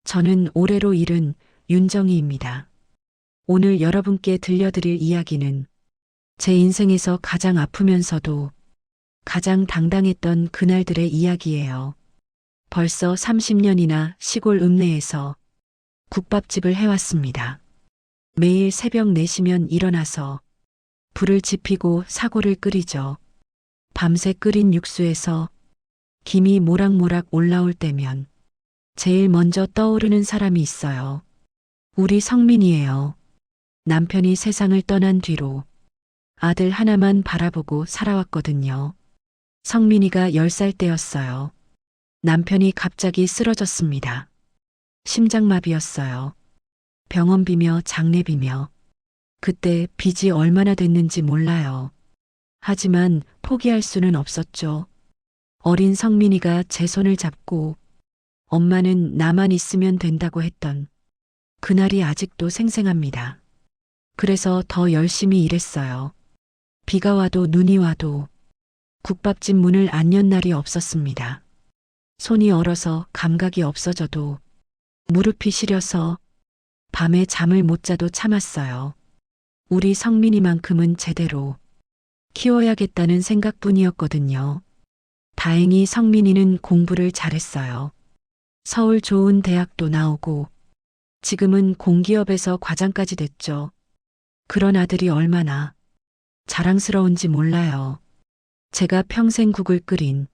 저는 올해로 70 윤정희입니다. 오늘 여러분께 들려드릴 이야기는 제 인생에서 가장 아프면서도 가장 당당했던 그날들의 이야기예요. 벌써 30년이나 시골 읍내에서 국밥집을 해왔습니다. 매일 새벽 4시면 일어나서 불을 지피고 사골을 끓이죠. 밤새 끓인 육수에서 김이 모락모락 올라올 때면 제일 먼저 떠오르는 사람이 있어요. 우리 성민이에요. 남편이 세상을 떠난 뒤로 아들 하나만 바라보고 살아왔거든요. 성민이가 10살 때였어요. 남편이 갑자기 쓰러졌습니다. 심장마비였어요. 병원비며 장례비며. 그때 빚이 얼마나 됐는지 몰라요. 하지만 포기할 수는 없었죠. 어린 성민이가 제 손을 잡고 엄마는 나만 있으면 된다고 했던 그날이 아직도 생생합니다. 그래서 더 열심히 일했어요. 비가 와도 눈이 와도 국밥집 문을 안 연 날이 없었습니다. 손이 얼어서 감각이 없어져도 무릎이 시려서 밤에 잠을 못 자도 참았어요. 우리 성민이만큼은 제대로 키워야겠다는 생각뿐이었거든요. 다행히 성민이는 공부를 잘했어요. 서울 좋은 대학도 나오고 지금은 공기업에서 과장까지 됐죠. 그런 아들이 얼마나 자랑스러운지 몰라요. 제가 평생 국을 끓인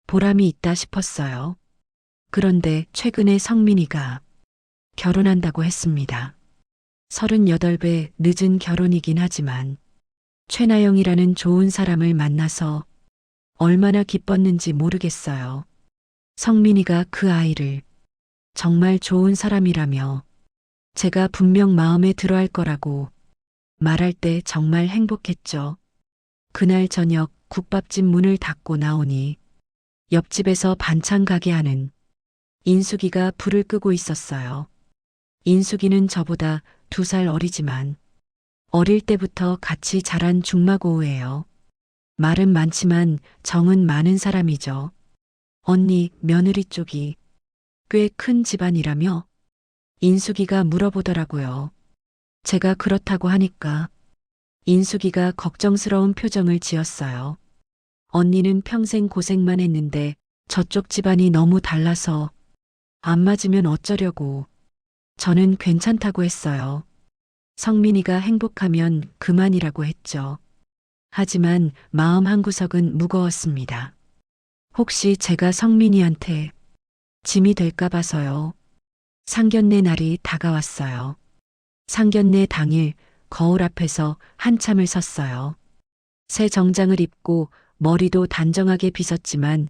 보람이 있다 싶었어요. 그런데 최근에 성민이가 결혼한다고 했습니다. 38배 늦은 결혼이긴 하지만 최나영이라는 좋은 사람을 만나서 얼마나 기뻤는지 모르겠어요. 성민이가 그 아이를 정말 좋은 사람이라며 제가 분명 마음에 들어 할 거라고 말할 때 정말 행복했죠. 그날 저녁 국밥집 문을 닫고 나오니 옆집에서 반찬 가게 하는 인숙이가 불을 끄고 있었어요. 인숙이는 저보다 2살 어리지만 어릴 때부터 같이 자란 중마고우예요. 말은 많지만 정은 많은 사람이죠. 언니, 며느리 쪽이 꽤 큰 집안이라며? 인숙이가 물어보더라고요. 제가 그렇다고 하니까 인숙이가 걱정스러운 표정을 지었어요. 언니는 평생 고생만 했는데 저쪽 집안이 너무 달라서 안 맞으면 어쩌려고. 저는 괜찮다고 했어요. 성민이가 행복하면 그만이라고 했죠. 하지만 마음 한구석은 무거웠습니다. 혹시 제가 성민이한테 짐이 될까 봐서요. 상견례 날이 다가왔어요. 상견례 당일 거울 앞에서 한참을 섰어요. 새 정장을 입고 머리도 단정하게 빗었지만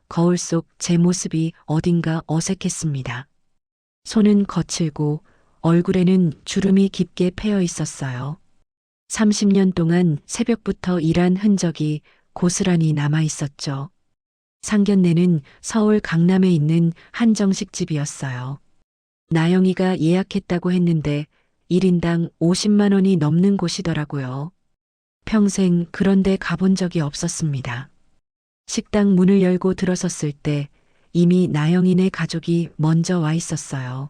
거울 속 제 모습이 어딘가 어색했습니다. 손은 거칠고 얼굴에는 주름이 깊게 패여 있었어요. 30년 동안 새벽부터 일한 흔적이 고스란히 남아 있었죠. 상견례는 서울 강남에 있는 한정식집이었어요. 나영이가 예약했다고 했는데 1인당 50만 원이 넘는 곳이더라고요. 평생 그런 데 가본 적이 없었습니다. 식당 문을 열고 들어섰을 때 이미 나영이네 가족이 먼저 와 있었어요.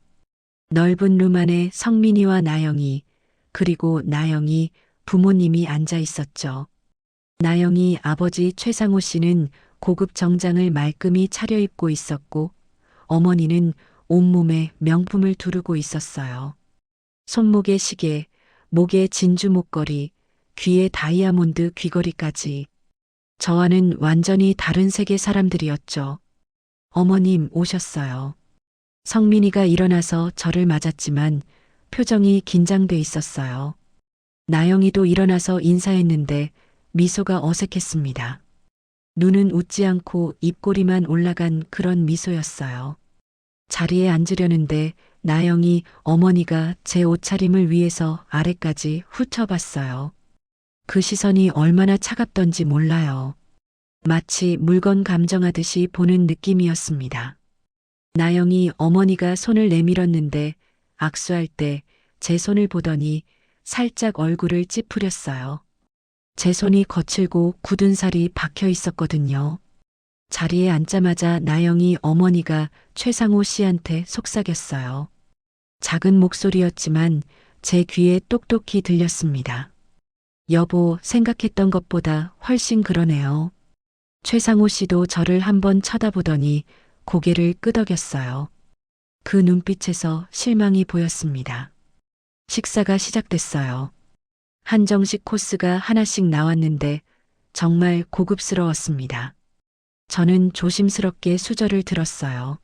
넓은 룸 안에 성민이와 나영이, 그리고 나영이 부모님이 앉아 있었죠. 나영이 아버지 최상호 씨는 고급 정장을 말끔히 차려입고 있었고 어머니는 온몸에 명품을 두르고 있었어요. 손목에 시계, 목에 진주 목걸이, 귀에 다이아몬드 귀걸이까지. 저와는 완전히 다른 세계 사람들이었죠. 어머님 오셨어요. 성민이가 일어나서 저를 맞았지만 표정이 긴장돼 있었어요. 나영이도 일어나서 인사했는데 미소가 어색했습니다. 눈은 웃지 않고 입꼬리만 올라간 그런 미소였어요. 자리에 앉으려는데 나영이 어머니가 제 옷차림을 위해서 아래까지 훑어봤어요. 그 시선이 얼마나 차갑던지 몰라요. 마치 물건 감정하듯이 보는 느낌이었습니다. 나영이 어머니가 손을 내밀었는데 악수할 때 제 손을 보더니 살짝 얼굴을 찌푸렸어요. 제 손이 거칠고 굳은 살이 박혀 있었거든요. 자리에 앉자마자 나영이 어머니가 최상호 씨한테 속삭였어요. 작은 목소리였지만 제 귀에 똑똑히 들렸습니다. 여보, 생각했던 것보다 훨씬 그러네요. 최상호 씨도 저를 한번 쳐다보더니 고개를 끄덕였어요. 그 눈빛에서 실망이 보였습니다. 식사가 시작됐어요. 한정식 코스가 하나씩 나왔는데 정말 고급스러웠습니다. 저는 조심스럽게 수저를 들었어요.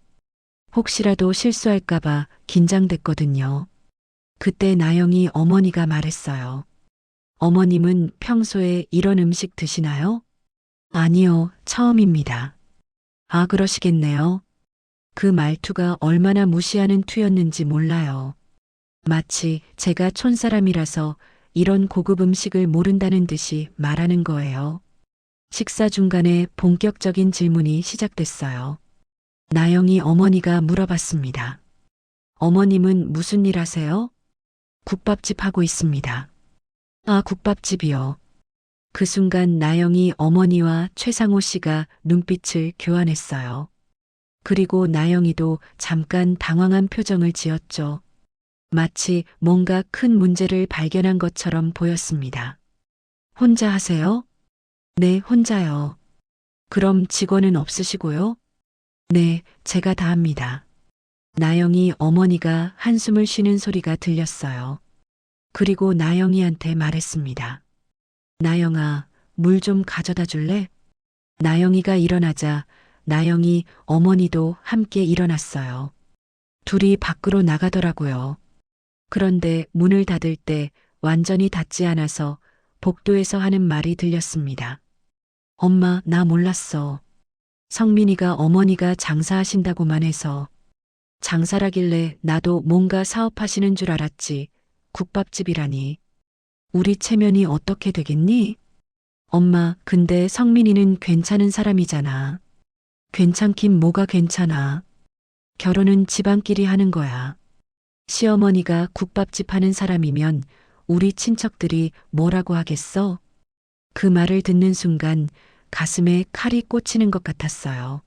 혹시라도 실수할까봐 긴장됐거든요. 그때 나영이 어머니가 말했어요. 어머님은 평소에 이런 음식 드시나요? 아니요, 처음입니다. 아, 그러시겠네요. 그 말투가 얼마나 무시하는 투였는지 몰라요. 마치 제가 촌사람이라서 이런 고급 음식을 모른다는 듯이 말하는 거예요. 식사 중간에 본격적인 질문이 시작됐어요. 나영이 어머니가 물어봤습니다. 어머님은 무슨 일 하세요? 국밥집 하고 있습니다. 아, 국밥집이요. 그 순간 나영이 어머니와 최상호 씨가 눈빛을 교환했어요. 그리고 나영이도 잠깐 당황한 표정을 지었죠. 마치 뭔가 큰 문제를 발견한 것처럼 보였습니다. 혼자 하세요? 네, 혼자요. 그럼 직원은 없으시고요? 네, 제가 다 합니다. 나영이 어머니가 한숨을 쉬는 소리가 들렸어요. 그리고 나영이한테 말했습니다. 나영아, 물 좀 가져다 줄래? 나영이가 일어나자 나영이 어머니도 함께 일어났어요. 둘이 밖으로 나가더라고요. 그런데 문을 닫을 때 완전히 닫지 않아서 복도에서 하는 말이 들렸습니다. 엄마, 나 몰랐어. 성민이가 어머니가 장사하신다고만 해서. 장사라길래 나도 뭔가 사업하시는 줄 알았지. 국밥집이라니. 우리 체면이 어떻게 되겠니? 엄마, 근데 성민이는 괜찮은 사람이잖아. 괜찮긴 뭐가 괜찮아. 결혼은 집안끼리 하는 거야. 시어머니가 국밥집 하는 사람이면 우리 친척들이 뭐라고 하겠어? 그 말을 듣는 순간 가슴에 칼이 꽂히는 것 같았어요.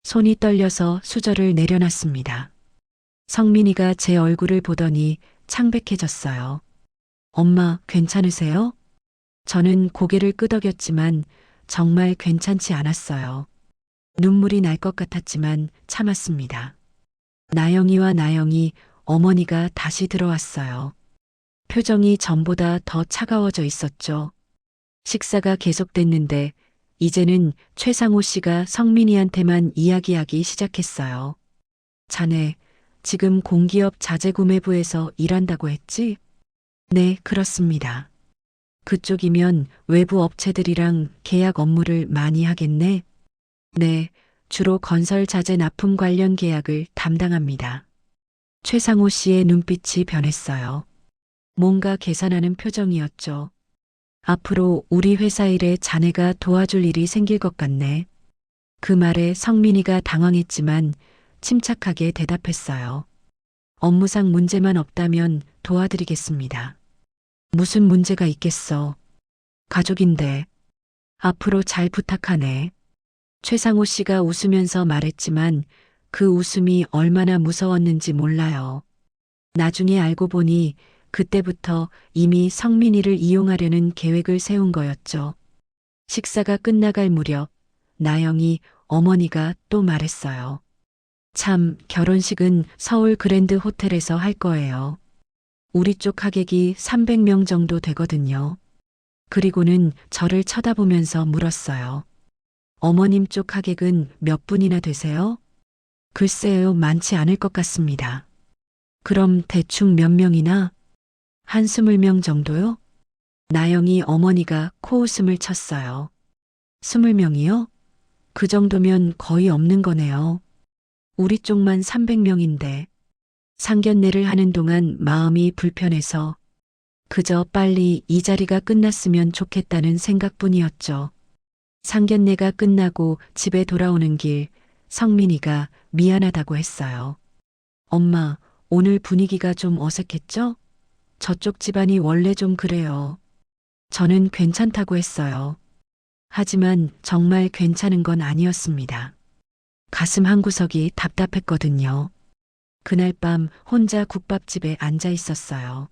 손이 떨려서 수저를 내려놨습니다. 성민이가 제 얼굴을 보더니 창백해졌어요. 엄마, 괜찮으세요? 저는 고개를 끄덕였지만 정말 괜찮지 않았어요. 눈물이 날 것 같았지만 참았습니다. 나영이와 나영이 어머니가 다시 들어왔어요. 표정이 전보다 더 차가워져 있었죠. 식사가 계속됐는데 이제는 최상호 씨가 성민이한테만 이야기하기 시작했어요. 자네, 지금 공기업 자재구매부에서 일한다고 했지? 네, 그렇습니다. 그쪽이면 외부 업체들이랑 계약 업무를 많이 하겠네? 네, 주로 건설 자재 납품 관련 계약을 담당합니다. 최상호 씨의 눈빛이 변했어요. 뭔가 계산하는 표정이었죠. 앞으로 우리 회사 일에 자네가 도와줄 일이 생길 것 같네. 그 말에 성민이가 당황했지만 침착하게 대답했어요. 업무상 문제만 없다면 도와드리겠습니다. 무슨 문제가 있겠어. 가족인데. 앞으로 잘 부탁하네. 최상호 씨가 웃으면서 말했지만 그 웃음이 얼마나 무서웠는지 몰라요. 나중에 알고 보니 그때부터 이미 성민이를 이용하려는 계획을 세운 거였죠. 식사가 끝나갈 무렵 나영이 어머니가 또 말했어요. 참, 결혼식은 서울 그랜드 호텔에서 할 거예요. 우리 쪽 하객이 300명 정도 되거든요. 그리고는 저를 쳐다보면서 물었어요. 어머님 쪽 하객은 몇 분이나 되세요? 글쎄요, 많지 않을 것 같습니다. 그럼 대충 몇 명이나? 한 20명 정도요? 나영이 어머니가 코웃음을 쳤어요. 20명이요? 그 정도면 거의 없는 거네요. 우리 쪽만 300명인데. 상견례를 하는 동안 마음이 불편해서 그저 빨리 이 자리가 끝났으면 좋겠다는 생각뿐이었죠. 상견례가 끝나고 집에 돌아오는 길 성민이가 미안하다고 했어요. 엄마, 오늘 분위기가 좀 어색했죠? 저쪽 집안이 원래 좀 그래요. 저는 괜찮다고 했어요. 하지만 정말 괜찮은 건 아니었습니다. 가슴 한구석이 답답했거든요. 그날 밤 혼자 국밥집에 앉아 있었어요.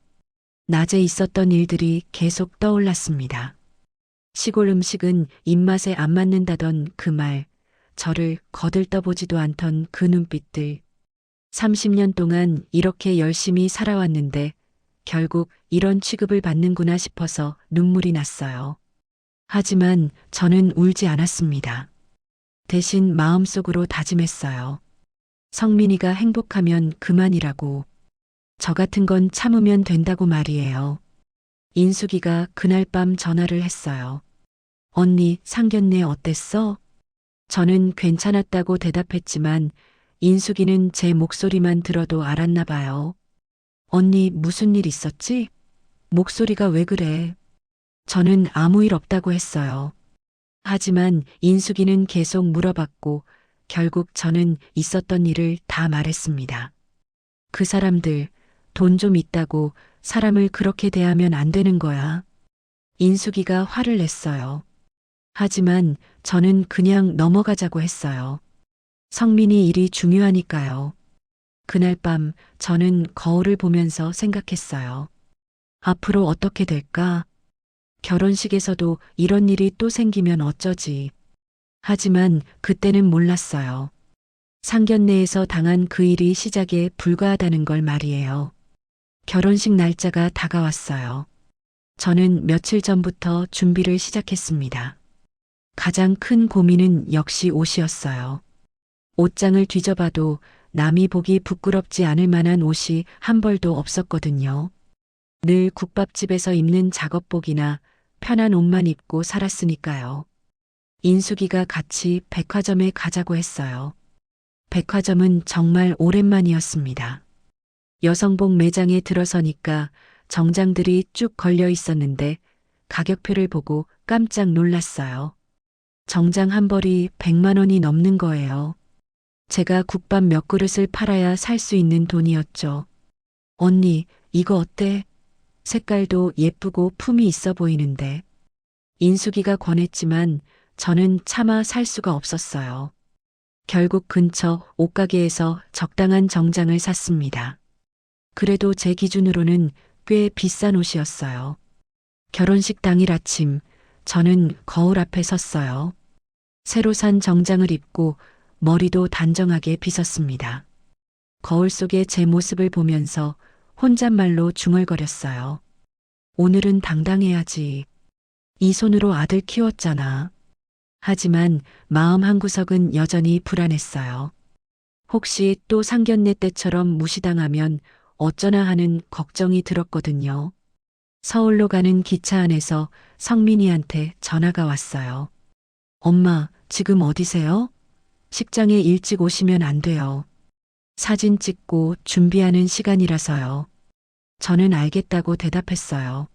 낮에 있었던 일들이 계속 떠올랐습니다. 시골 음식은 입맛에 안 맞는다던 그 말, 저를 거들떠보지도 않던 그 눈빛들. 30년 동안 이렇게 열심히 살아왔는데 결국 이런 취급을 받는구나 싶어서 눈물이 났어요. 하지만 저는 울지 않았습니다. 대신 마음속으로 다짐했어요. 성민이가 행복하면 그만이라고. 저 같은 건 참으면 된다고 말이에요. 인숙이가 그날 밤 전화를 했어요. 언니, 상견례 어땠어? 저는 괜찮았다고 대답했지만 인숙이는 제 목소리만 들어도 알았나 봐요. 언니, 무슨 일 있었지? 목소리가 왜 그래? 저는 아무 일 없다고 했어요. 하지만 인숙이는 계속 물어봤고 결국 저는 있었던 일을 다 말했습니다. 그 사람들, 돈 좀 있다고 사람을 그렇게 대하면 안 되는 거야. 인숙이가 화를 냈어요. 하지만 저는 그냥 넘어가자고 했어요. 성민이 일이 중요하니까요. 그날 밤 저는 거울을 보면서 생각했어요. 앞으로 어떻게 될까? 결혼식에서도 이런 일이 또 생기면 어쩌지. 하지만 그때는 몰랐어요. 상견례에서 당한 그 일이 시작에 불과하다는 걸 말이에요. 결혼식 날짜가 다가왔어요. 저는 며칠 전부터 준비를 시작했습니다. 가장 큰 고민은 역시 옷이었어요. 옷장을 뒤져봐도 남이 보기 부끄럽지 않을 만한 옷이 한 벌도 없었거든요. 늘 국밥집에서 입는 작업복이나 편한 옷만 입고 살았으니까요. 인숙이가 같이 백화점에 가자고 했어요. 백화점은 정말 오랜만이었습니다. 여성복 매장에 들어서니까 정장들이 쭉 걸려 있었는데 가격표를 보고 깜짝 놀랐어요. 정장 한 벌이 100만 원이 넘는 거예요. 제가 국밥 몇 그릇을 팔아야 살 수 있는 돈이었죠. 언니, 이거 어때? 색깔도 예쁘고 품이 있어 보이는데. 인숙이가 권했지만 저는 차마 살 수가 없었어요. 결국 근처 옷가게에서 적당한 정장을 샀습니다. 그래도 제 기준으로는 꽤 비싼 옷이었어요. 결혼식 당일 아침, 저는 거울 앞에 섰어요. 새로 산 정장을 입고 머리도 단정하게 빗었습니다. 거울 속에 제 모습을 보면서 혼잣말로 중얼거렸어요. 오늘은 당당해야지. 이 손으로 아들 키웠잖아. 하지만 마음 한구석은 여전히 불안했어요. 혹시 또 상견례 때처럼 무시당하면 어쩌나 하는 걱정이 들었거든요. 서울로 가는 기차 안에서 성민이한테 전화가 왔어요. 엄마, 지금 어디세요? 식장에 일찍 오시면 안 돼요. 사진 찍고 준비하는 시간이라서요. 저는 알겠다고 대답했어요.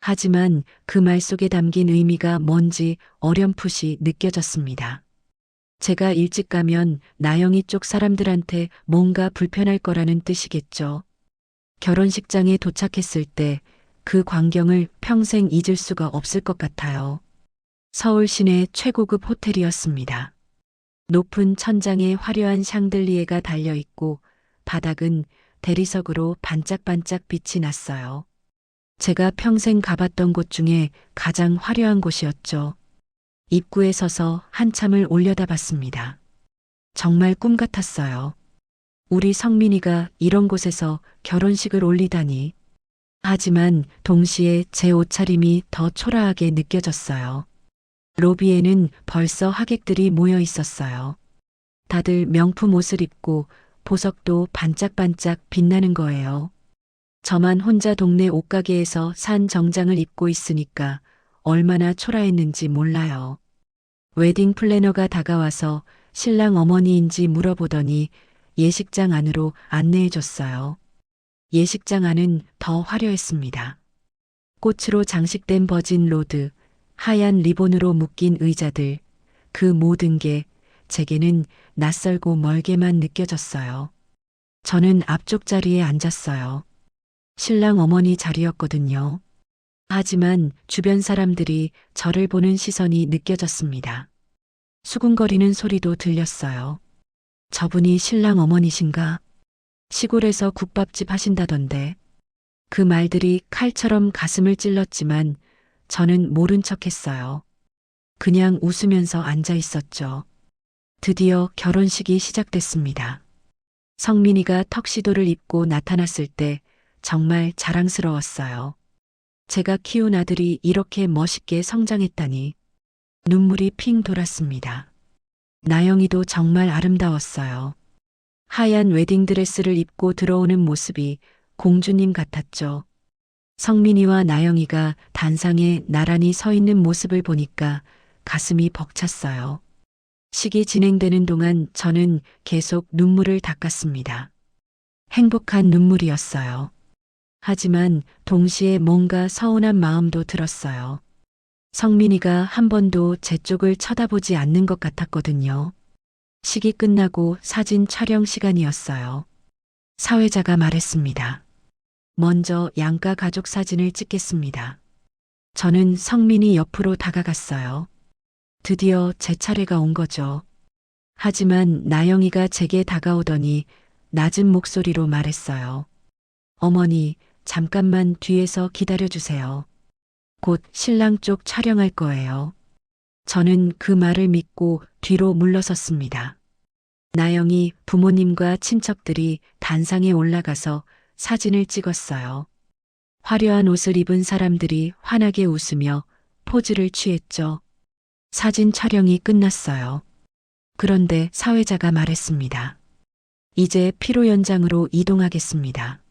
하지만 그 말 속에 담긴 의미가 뭔지 어렴풋이 느껴졌습니다. 제가 일찍 가면 나영이 쪽 사람들한테 뭔가 불편할 거라는 뜻이겠죠. 결혼식장에 도착했을 때 그 광경을 평생 잊을 수가 없을 것 같아요. 서울 시내 최고급 호텔이었습니다. 높은 천장에 화려한 샹들리에가 달려있고 바닥은 대리석으로 반짝반짝 빛이 났어요. 제가 평생 가봤던 곳 중에 가장 화려한 곳이었죠. 입구에 서서 한참을 올려다봤습니다. 정말 꿈 같았어요. 우리 성민이가 이런 곳에서 결혼식을 올리다니. 하지만 동시에 제 옷차림이 더 초라하게 느껴졌어요. 로비에는 벌써 하객들이 모여 있었어요. 다들 명품 옷을 입고 보석도 반짝반짝 빛나는 거예요. 저만 혼자 동네 옷가게에서 산 정장을 입고 있으니까 얼마나 초라했는지 몰라요. 웨딩 플래너가 다가와서 신랑 어머니인지 물어보더니 예식장 안으로 안내해줬어요. 예식장 안은 더 화려했습니다. 꽃으로 장식된 버진 로드, 하얀 리본으로 묶인 의자들, 그 모든 게 제게는 낯설고 멀게만 느껴졌어요. 저는 앞쪽 자리에 앉았어요. 신랑 어머니 자리였거든요. 하지만 주변 사람들이 저를 보는 시선이 느껴졌습니다. 수군거리는 소리도 들렸어요. 저분이 신랑 어머니신가? 시골에서 국밥집 하신다던데. 그 말들이 칼처럼 가슴을 찔렀지만 저는 모른 척 했어요. 그냥 웃으면서 앉아 있었죠. 드디어 결혼식이 시작됐습니다. 성민이가 턱시도를 입고 나타났을 때 정말 자랑스러웠어요. 제가 키운 아들이 이렇게 멋있게 성장했다니. 눈물이 핑 돌았습니다. 나영이도 정말 아름다웠어요. 하얀 웨딩드레스를 입고 들어오는 모습이 공주님 같았죠. 성민이와 나영이가 단상에 나란히 서 있는 모습을 보니까 가슴이 벅찼어요. 식이 진행되는 동안 저는 계속 눈물을 닦았습니다. 행복한 눈물이었어요. 하지만 동시에 뭔가 서운한 마음도 들었어요. 성민이가 한 번도 제 쪽을 쳐다보지 않는 것 같았거든요. 식이 끝나고 사진 촬영 시간이었어요. 사회자가 말했습니다. 먼저 양가 가족 사진을 찍겠습니다. 저는 성민이 옆으로 다가갔어요. 드디어 제 차례가 온 거죠. 하지만 나영이가 제게 다가오더니 낮은 목소리로 말했어요. 어머니, 잠깐만 뒤에서 기다려주세요. 곧 신랑 쪽 촬영할 거예요. 저는 그 말을 믿고 뒤로 물러섰습니다. 나영이 부모님과 친척들이 단상에 올라가서 사진을 찍었어요. 화려한 옷을 입은 사람들이 환하게 웃으며 포즈를 취했죠. 사진 촬영이 끝났어요. 그런데 사회자가 말했습니다. 이제 피로 연장으로 이동하겠습니다.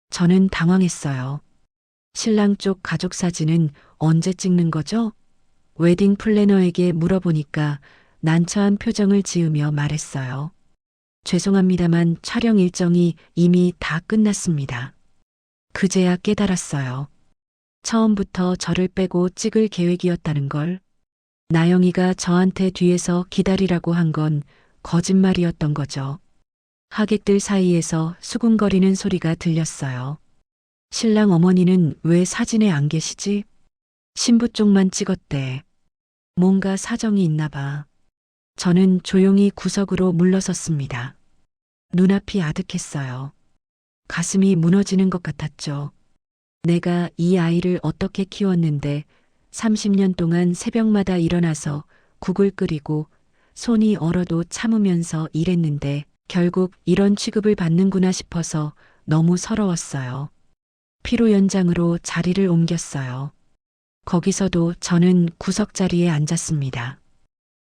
저는 당황했어요. 신랑 쪽 가족 사진은 언제 찍는 거죠? 웨딩 플래너에게 물어보니까 난처한 표정을 지으며 말했어요. 죄송합니다만 촬영 일정이 이미 다 끝났습니다. 그제야 깨달았어요. 처음부터 저를 빼고 찍을 계획이었다는 걸. 나영이가 저한테 뒤에서 기다리라고 한 건 거짓말이었던 거죠. 하객들 사이에서 수군거리는 소리가 들렸어요. 신랑 어머니는 왜 사진에 안 계시지? 신부 쪽만 찍었대. 뭔가 사정이 있나 봐. 저는 조용히 구석으로 물러섰습니다. 눈앞이 아득했어요. 가슴이 무너지는 것 같았죠. 내가 이 아이를 어떻게 키웠는데 30년 동안 새벽마다 일어나서 국을 끓이고 손이 얼어도 참으면서 일했는데 결국 이런 취급을 받는구나 싶어서 너무 서러웠어요. 피로 연장으로 자리를 옮겼어요. 거기서도 저는 구석 자리에 앉았습니다.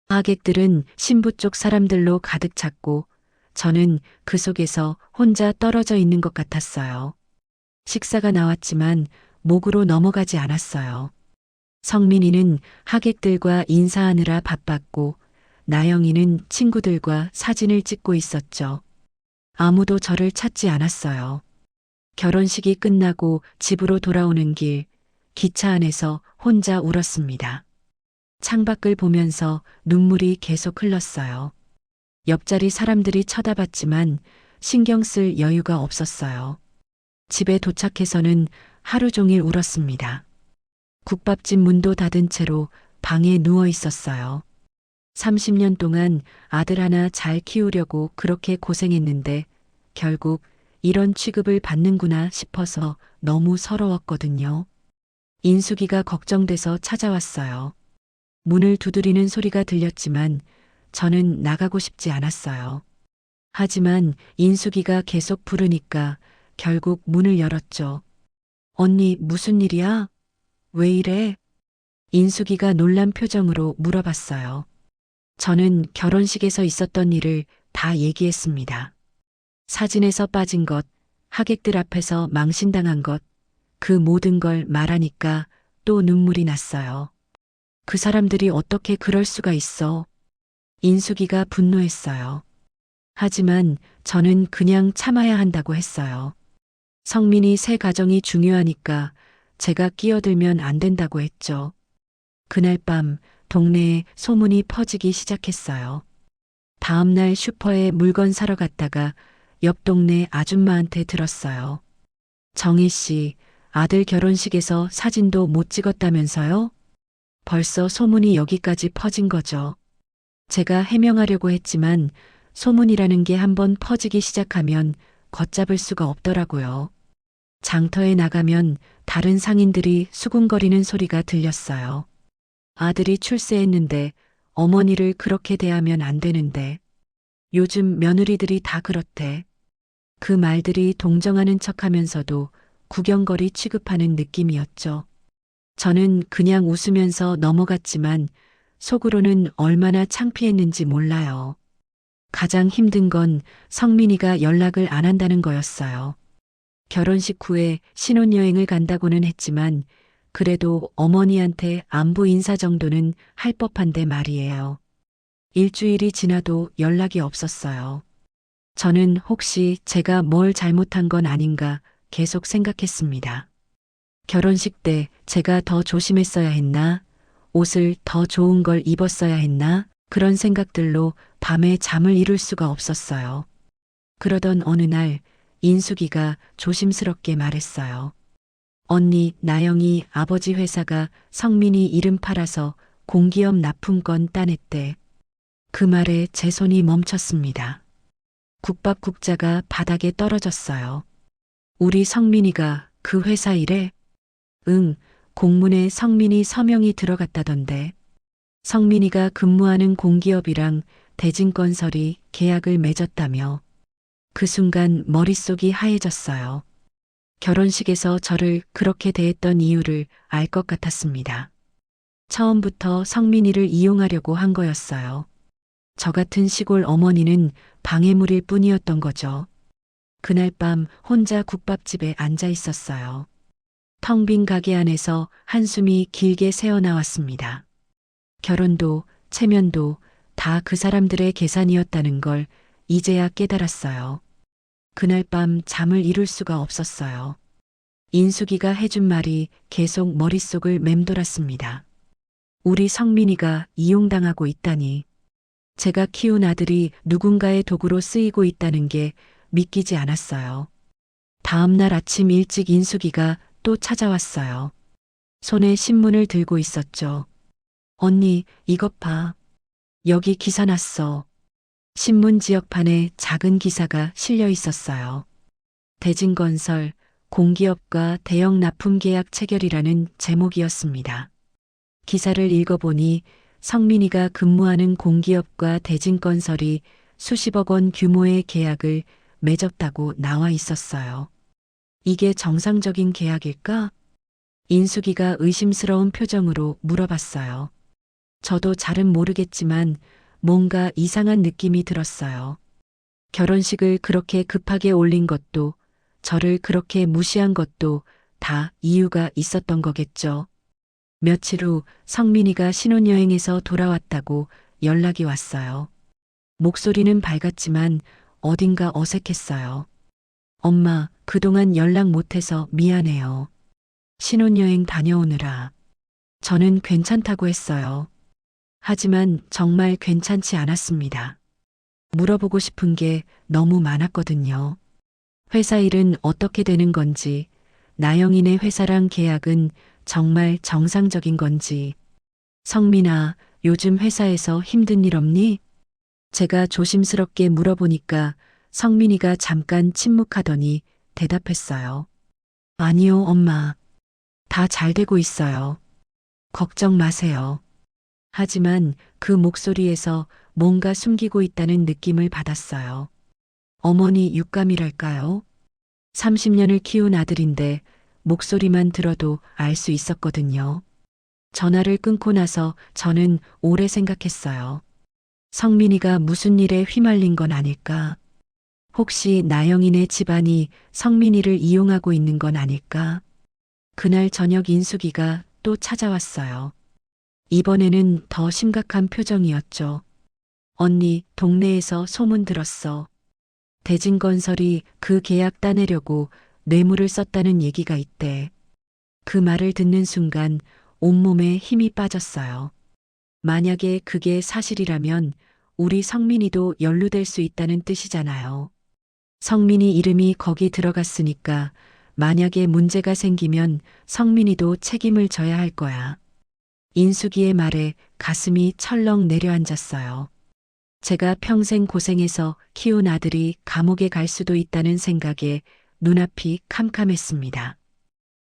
하객들은 신부 쪽 사람들로 가득 찼고 저는 그 속에서 혼자 떨어져 있는 것 같았어요. 식사가 나왔지만 목으로 넘어가지 않았어요. 성민이는 하객들과 인사하느라 바빴고 나영이는 친구들과 사진을 찍고 있었죠. 아무도 저를 찾지 않았어요. 결혼식이 끝나고 집으로 돌아오는 길, 기차 안에서 혼자 울었습니다. 창밖을 보면서 눈물이 계속 흘렀어요. 옆자리 사람들이 쳐다봤지만 신경 쓸 여유가 없었어요. 집에 도착해서는 하루 종일 울었습니다. 국밥집 문도 닫은 채로 방에 누워 있었어요. 30년 동안 아들 하나 잘 키우려고 그렇게 고생했는데 결국 이런 취급을 받는구나 싶어서 너무 서러웠거든요. 인숙이가 걱정돼서 찾아왔어요. 문을 두드리는 소리가 들렸지만 저는 나가고 싶지 않았어요. 하지만 인숙이가 계속 부르니까 결국 문을 열었죠. 언니, 무슨 일이야? 왜 이래? 인숙이가 놀란 표정으로 물어봤어요. 저는 결혼식에서 있었던 일을 다 얘기했습니다. 사진에서 빠진 것, 하객들 앞에서 망신당한 것, 그 모든 걸 말하니까 또 눈물이 났어요. 그 사람들이 어떻게 그럴 수가 있어? 인숙이가 분노했어요. 하지만 저는 그냥 참아야 한다고 했어요. 성민이 새 가정이 중요하니까 제가 끼어들면 안 된다고 했죠. 그날 밤 동네에 소문이 퍼지기 시작했어요. 다음 날 슈퍼에 물건 사러 갔다가 옆 동네 아줌마한테 들었어요. 정희 씨, 아들 결혼식에서 사진도 못 찍었다면서요? 벌써 소문이 여기까지 퍼진 거죠. 제가 해명하려고 했지만 소문이라는 게 한번 퍼지기 시작하면 걷잡을 수가 없더라고요. 장터에 나가면 다른 상인들이 수군거리는 소리가 들렸어요. 아들이 출세했는데 어머니를 그렇게 대하면 안 되는데 요즘 며느리들이 다 그렇대. 그 말들이 동정하는 척하면서도 구경거리 취급하는 느낌이었죠. 저는 그냥 웃으면서 넘어갔지만 속으로는 얼마나 창피했는지 몰라요. 가장 힘든 건 성민이가 연락을 안 한다는 거였어요. 결혼식 후에 신혼여행을 간다고는 했지만 그래도 어머니한테 안부 인사 정도는 할 법한데 말이에요. 일주일이 지나도 연락이 없었어요. 저는 혹시 제가 뭘 잘못한 건 아닌가 계속 생각했습니다. 결혼식 때 제가 더 조심했어야 했나? 옷을 더 좋은 걸 입었어야 했나? 그런 생각들로 밤에 잠을 이룰 수가 없었어요. 그러던 어느 날 인숙이가 조심스럽게 말했어요. 언니, 나영이 아버지 회사가 성민이 이름 팔아서 공기업 납품권 따냈대. 그 말에 제 손이 멈췄습니다. 국밥국자가 바닥에 떨어졌어요. 우리 성민이가 그 회사 일에? 응, 공문에 성민이 서명이 들어갔다던데. 성민이가 근무하는 공기업이랑 대진건설이 계약을 맺었다며. 그 순간 머릿속이 하얘졌어요. 결혼식에서 저를 그렇게 대했던 이유를 알 것 같았습니다. 처음부터 성민이를 이용하려고 한 거였어요. 저 같은 시골 어머니는 방해물일 뿐이었던 거죠. 그날 밤 혼자 국밥집에 앉아 있었어요. 텅 빈 가게 안에서 한숨이 길게 새어나왔습니다. 결혼도 체면도 다 그 사람들의 계산이었다는 걸 이제야 깨달았어요. 그날 밤 잠을 이룰 수가 없었어요. 인숙이가 해준 말이 계속 머릿속을 맴돌았습니다. 우리 성민이가 이용당하고 있다니. 제가 키운 아들이 누군가의 도구로 쓰이고 있다는 게 믿기지 않았어요. 다음 날 아침 일찍 인숙이가 또 찾아왔어요. 손에 신문을 들고 있었죠. 언니, 이것 봐. 여기 기사 났어. 신문 지역판에 작은 기사가 실려 있었어요. 대진건설, 공기업과 대형 납품 계약 체결이라는 제목이었습니다. 기사를 읽어보니 성민이가 근무하는 공기업과 대진건설이 수십억 원 규모의 계약을 맺었다고 나와 있었어요. 이게 정상적인 계약일까? 인숙이가 의심스러운 표정으로 물어봤어요. 저도 잘은 모르겠지만 뭔가 이상한 느낌이 들었어요. 결혼식을 그렇게 급하게 올린 것도 저를 그렇게 무시한 것도 다 이유가 있었던 거겠죠. 며칠 후 성민이가 신혼여행에서 돌아왔다고 연락이 왔어요. 목소리는 밝았지만 어딘가 어색했어요. 엄마, 그동안 연락 못해서 미안해요. 신혼여행 다녀오느라. 저는 괜찮다고 했어요. 하지만 정말 괜찮지 않았습니다. 물어보고 싶은 게 너무 많았거든요. 회사 일은 어떻게 되는 건지, 나영이네 회사랑 계약은 정말 정상적인 건지. 성민아, 요즘 회사에서 힘든 일 없니? 제가 조심스럽게 물어보니까 성민이가 잠깐 침묵하더니 대답했어요. 아니요, 엄마. 다 잘 되고 있어요. 걱정 마세요. 하지만 그 목소리에서 뭔가 숨기고 있다는 느낌을 받았어요. 어머니 육감이랄까요? 30년을 키운 아들인데 목소리만 들어도 알 수 있었거든요. 전화를 끊고 나서 저는 오래 생각했어요. 성민이가 무슨 일에 휘말린 건 아닐까? 혹시 나영이네 집안이 성민이를 이용하고 있는 건 아닐까? 그날 저녁 인숙이가 또 찾아왔어요. 이번에는 더 심각한 표정이었죠. 언니, 동네에서 소문 들었어. 대진건설이 그 계약 따내려고 뇌물을 썼다는 얘기가 있대. 그 말을 듣는 순간 온몸에 힘이 빠졌어요. 만약에 그게 사실이라면 우리 성민이도 연루될 수 있다는 뜻이잖아요. 성민이 이름이 거기 들어갔으니까 만약에 문제가 생기면 성민이도 책임을 져야 할 거야. 인숙이의 말에 가슴이 철렁 내려앉았어요. 제가 평생 고생해서 키운 아들이 감옥에 갈 수도 있다는 생각에 눈앞이 캄캄했습니다.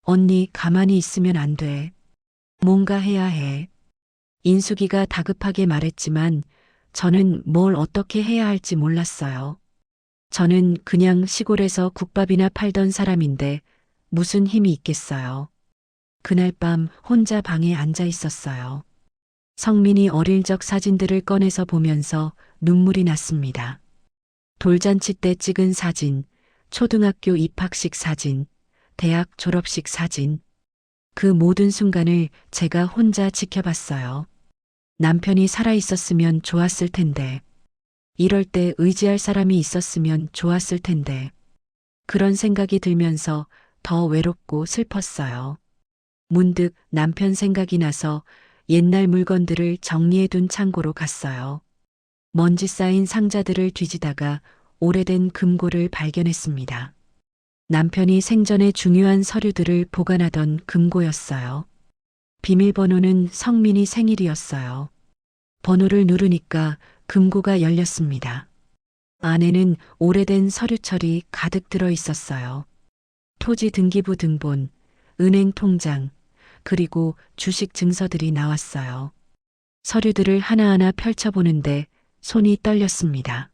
언니, 가만히 있으면 안 돼. 뭔가 해야 해. 인숙이가 다급하게 말했지만 저는 뭘 어떻게 해야 할지 몰랐어요. 저는 그냥 시골에서 국밥이나 팔던 사람인데 무슨 힘이 있겠어요. 그날 밤 혼자 방에 앉아 있었어요. 성민이 어릴 적 사진들을 꺼내서 보면서 눈물이 났습니다. 돌잔치 때 찍은 사진, 초등학교 입학식 사진, 대학 졸업식 사진. 그 모든 순간을 제가 혼자 지켜봤어요. 남편이 살아있었으면 좋았을 텐데. 이럴 때 의지할 사람이 있었으면 좋았을 텐데. 그런 생각이 들면서 더 외롭고 슬펐어요. 문득 남편 생각이 나서 옛날 물건들을 정리해둔 창고로 갔어요. 먼지 쌓인 상자들을 뒤지다가 오래된 금고를 발견했습니다. 남편이 생전에 중요한 서류들을 보관하던 금고였어요. 비밀번호는 성민이 생일이었어요. 번호를 누르니까 금고가 열렸습니다. 안에는 오래된 서류철이 가득 들어 있었어요. 토지 등기부 등본, 은행 통장, 그리고 주식 증서들이 나왔어요. 서류들을 하나하나 펼쳐보는데 손이 떨렸습니다.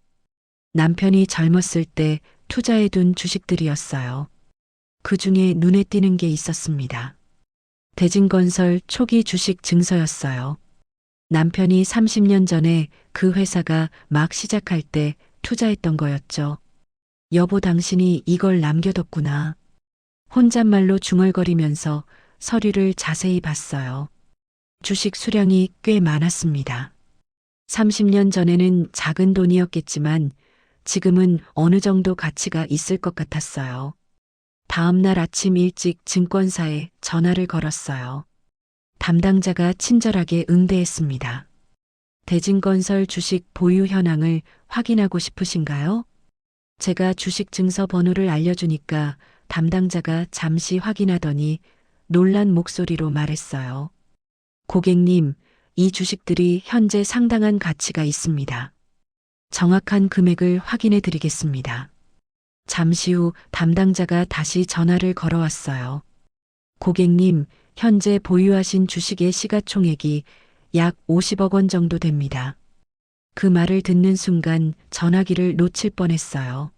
남편이 젊었을 때 투자해둔 주식들이었어요. 그 중에 눈에 띄는 게 있었습니다. 대진건설 초기 주식 증서였어요. 남편이 30년 전에 그 회사가 막 시작할 때 투자했던 거였죠. 여보, 당신이 이걸 남겨뒀구나. 혼잣말로 중얼거리면서 서류를 자세히 봤어요. 주식 수량이 꽤 많았습니다. 30년 전에는 작은 돈이었겠지만 지금은 어느 정도 가치가 있을 것 같았어요. 다음 날 아침 일찍 증권사에 전화를 걸었어요. 담당자가 친절하게 응대했습니다. 대진건설 주식 보유 현황을 확인하고 싶으신가요? 제가 주식 증서 번호를 알려주니까 담당자가 잠시 확인하더니 놀란 목소리로 말했어요. 고객님, 이 주식들이 현재 상당한 가치가 있습니다. 정확한 금액을 확인해 드리겠습니다. 잠시 후 담당자가 다시 전화를 걸어왔어요. 고객님, 현재 보유하신 주식의 시가총액이 약 50억 원 정도 됩니다. 그 말을 듣는 순간 전화기를 놓칠 뻔했어요.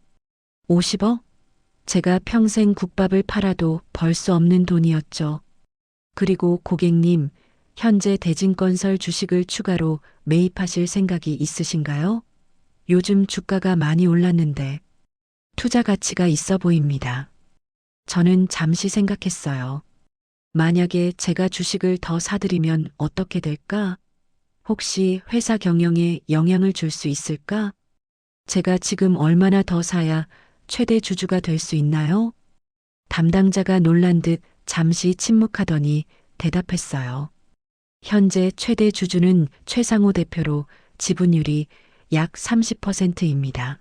50억? 제가 평생 국밥을 팔아도 벌 수 없는 돈이었죠. 그리고 고객님, 현재 대진건설 주식을 추가로 매입하실 생각이 있으신가요? 요즘 주가가 많이 올랐는데 투자 가치가 있어 보입니다. 저는 잠시 생각했어요. 만약에 제가 주식을 더 사들이면 어떻게 될까? 혹시 회사 경영에 영향을 줄 수 있을까? 제가 지금 얼마나 더 사야 최대 주주가 될 수 있나요? 담당자가 놀란 듯 잠시 침묵하더니 대답했어요. 현재 최대 주주는 최상호 대표로 지분율이 약 30%입니다.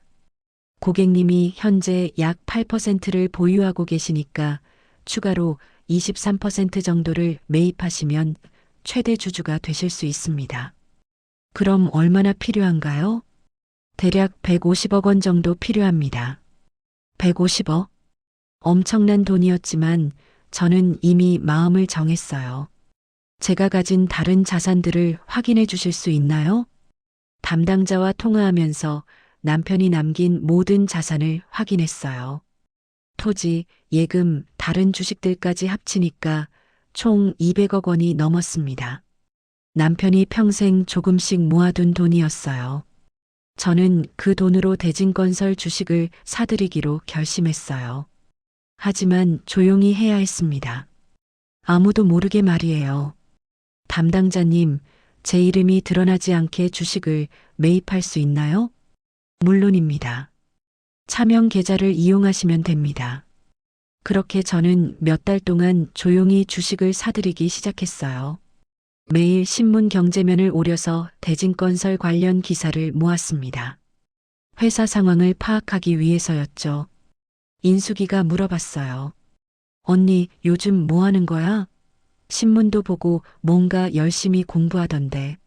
고객님이 현재 약 8%를 보유하고 계시니까 추가로 23% 정도를 매입하시면 최대 주주가 되실 수 있습니다. 그럼 얼마나 필요한가요? 대략 150억 원 정도 필요합니다. 150억? 엄청난 돈이었지만 저는 이미 마음을 정했어요. 제가 가진 다른 자산들을 확인해 주실 수 있나요? 담당자와 통화하면서 남편이 남긴 모든 자산을 확인했어요. 토지, 예금, 다른 주식들까지 합치니까 총 200억 원이 넘었습니다. 남편이 평생 조금씩 모아둔 돈이었어요. 저는 그 돈으로 대진건설 주식을 사들이기로 결심했어요. 하지만 조용히 해야 했습니다. 아무도 모르게 말이에요. 담당자님, 제 이름이 드러나지 않게 주식을 매입할 수 있나요? 물론입니다. 차명 계좌를 이용하시면 됩니다. 그렇게 저는 몇 달 동안 조용히 주식을 사들이기 시작했어요. 매일 신문 경제면을 오려서 대진건설 관련 기사를 모았습니다. 회사 상황을 파악하기 위해서였죠. 인숙이가 물어봤어요. 언니, 요즘 뭐 하는 거야? 신문도 보고 뭔가 열심히 공부하던데.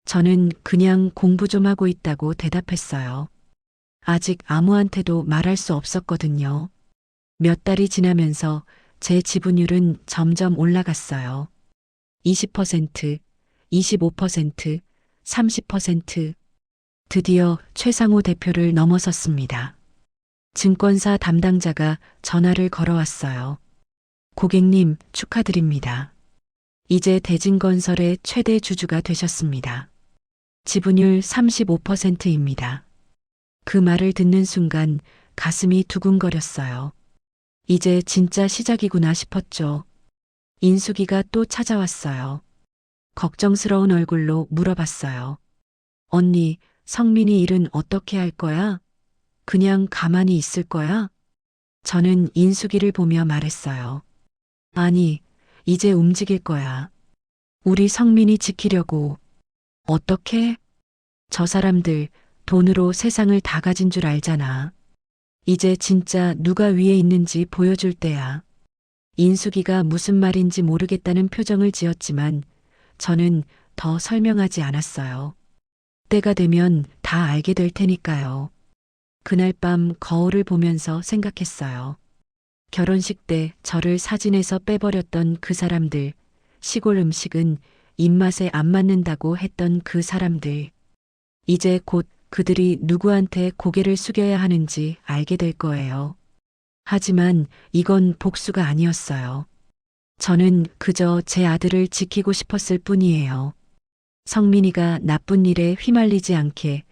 저는 그냥 공부 좀 하고 있다고 대답했어요. 아직 아무한테도 말할 수 없었거든요. 몇 달이 지나면서 제 지분율은 점점 올라갔어요. 20%, 25%, 30%. 드디어 최상호 대표를 넘어섰습니다. 증권사 담당자가 전화를 걸어왔어요. 고객님, 축하드립니다. 이제 대진건설의 최대 주주가 되셨습니다. 지분율 35%입니다. 그 말을 듣는 순간 가슴이 두근거렸어요. 이제 진짜 시작이구나 싶었죠. 인숙이가 또 찾아왔어요. 걱정스러운 얼굴로 물어봤어요. 언니, 성민이 일은 어떻게 할 거야? 그냥 가만히 있을 거야? 저는 인숙이를 보며 말했어요. 아니, 이제 움직일 거야. 우리 성민이 지키려고. 어떻게? 저 사람들 돈으로 세상을 다 가진 줄 알잖아. 이제 진짜 누가 위에 있는지 보여줄 때야. 인숙이가 무슨 말인지 모르겠다는 표정을 지었지만 저는 더 설명하지 않았어요. 때가 되면 다 알게 될 테니까요. 그날 밤 거울을 보면서 생각했어요. 결혼식 때 저를 사진에서 빼버렸던 그 사람들, 시골 음식은 입맛에 안 맞는다고 했던 그 사람들. 이제 곧 그들이 누구한테 고개를 숙여야 하는지 알게 될 거예요. 하지만 이건 복수가 아니었어요. 저는 그저 제 아들을 지키고 싶었을 뿐이에요. 성민이가 나쁜 일에 휘말리지 않게,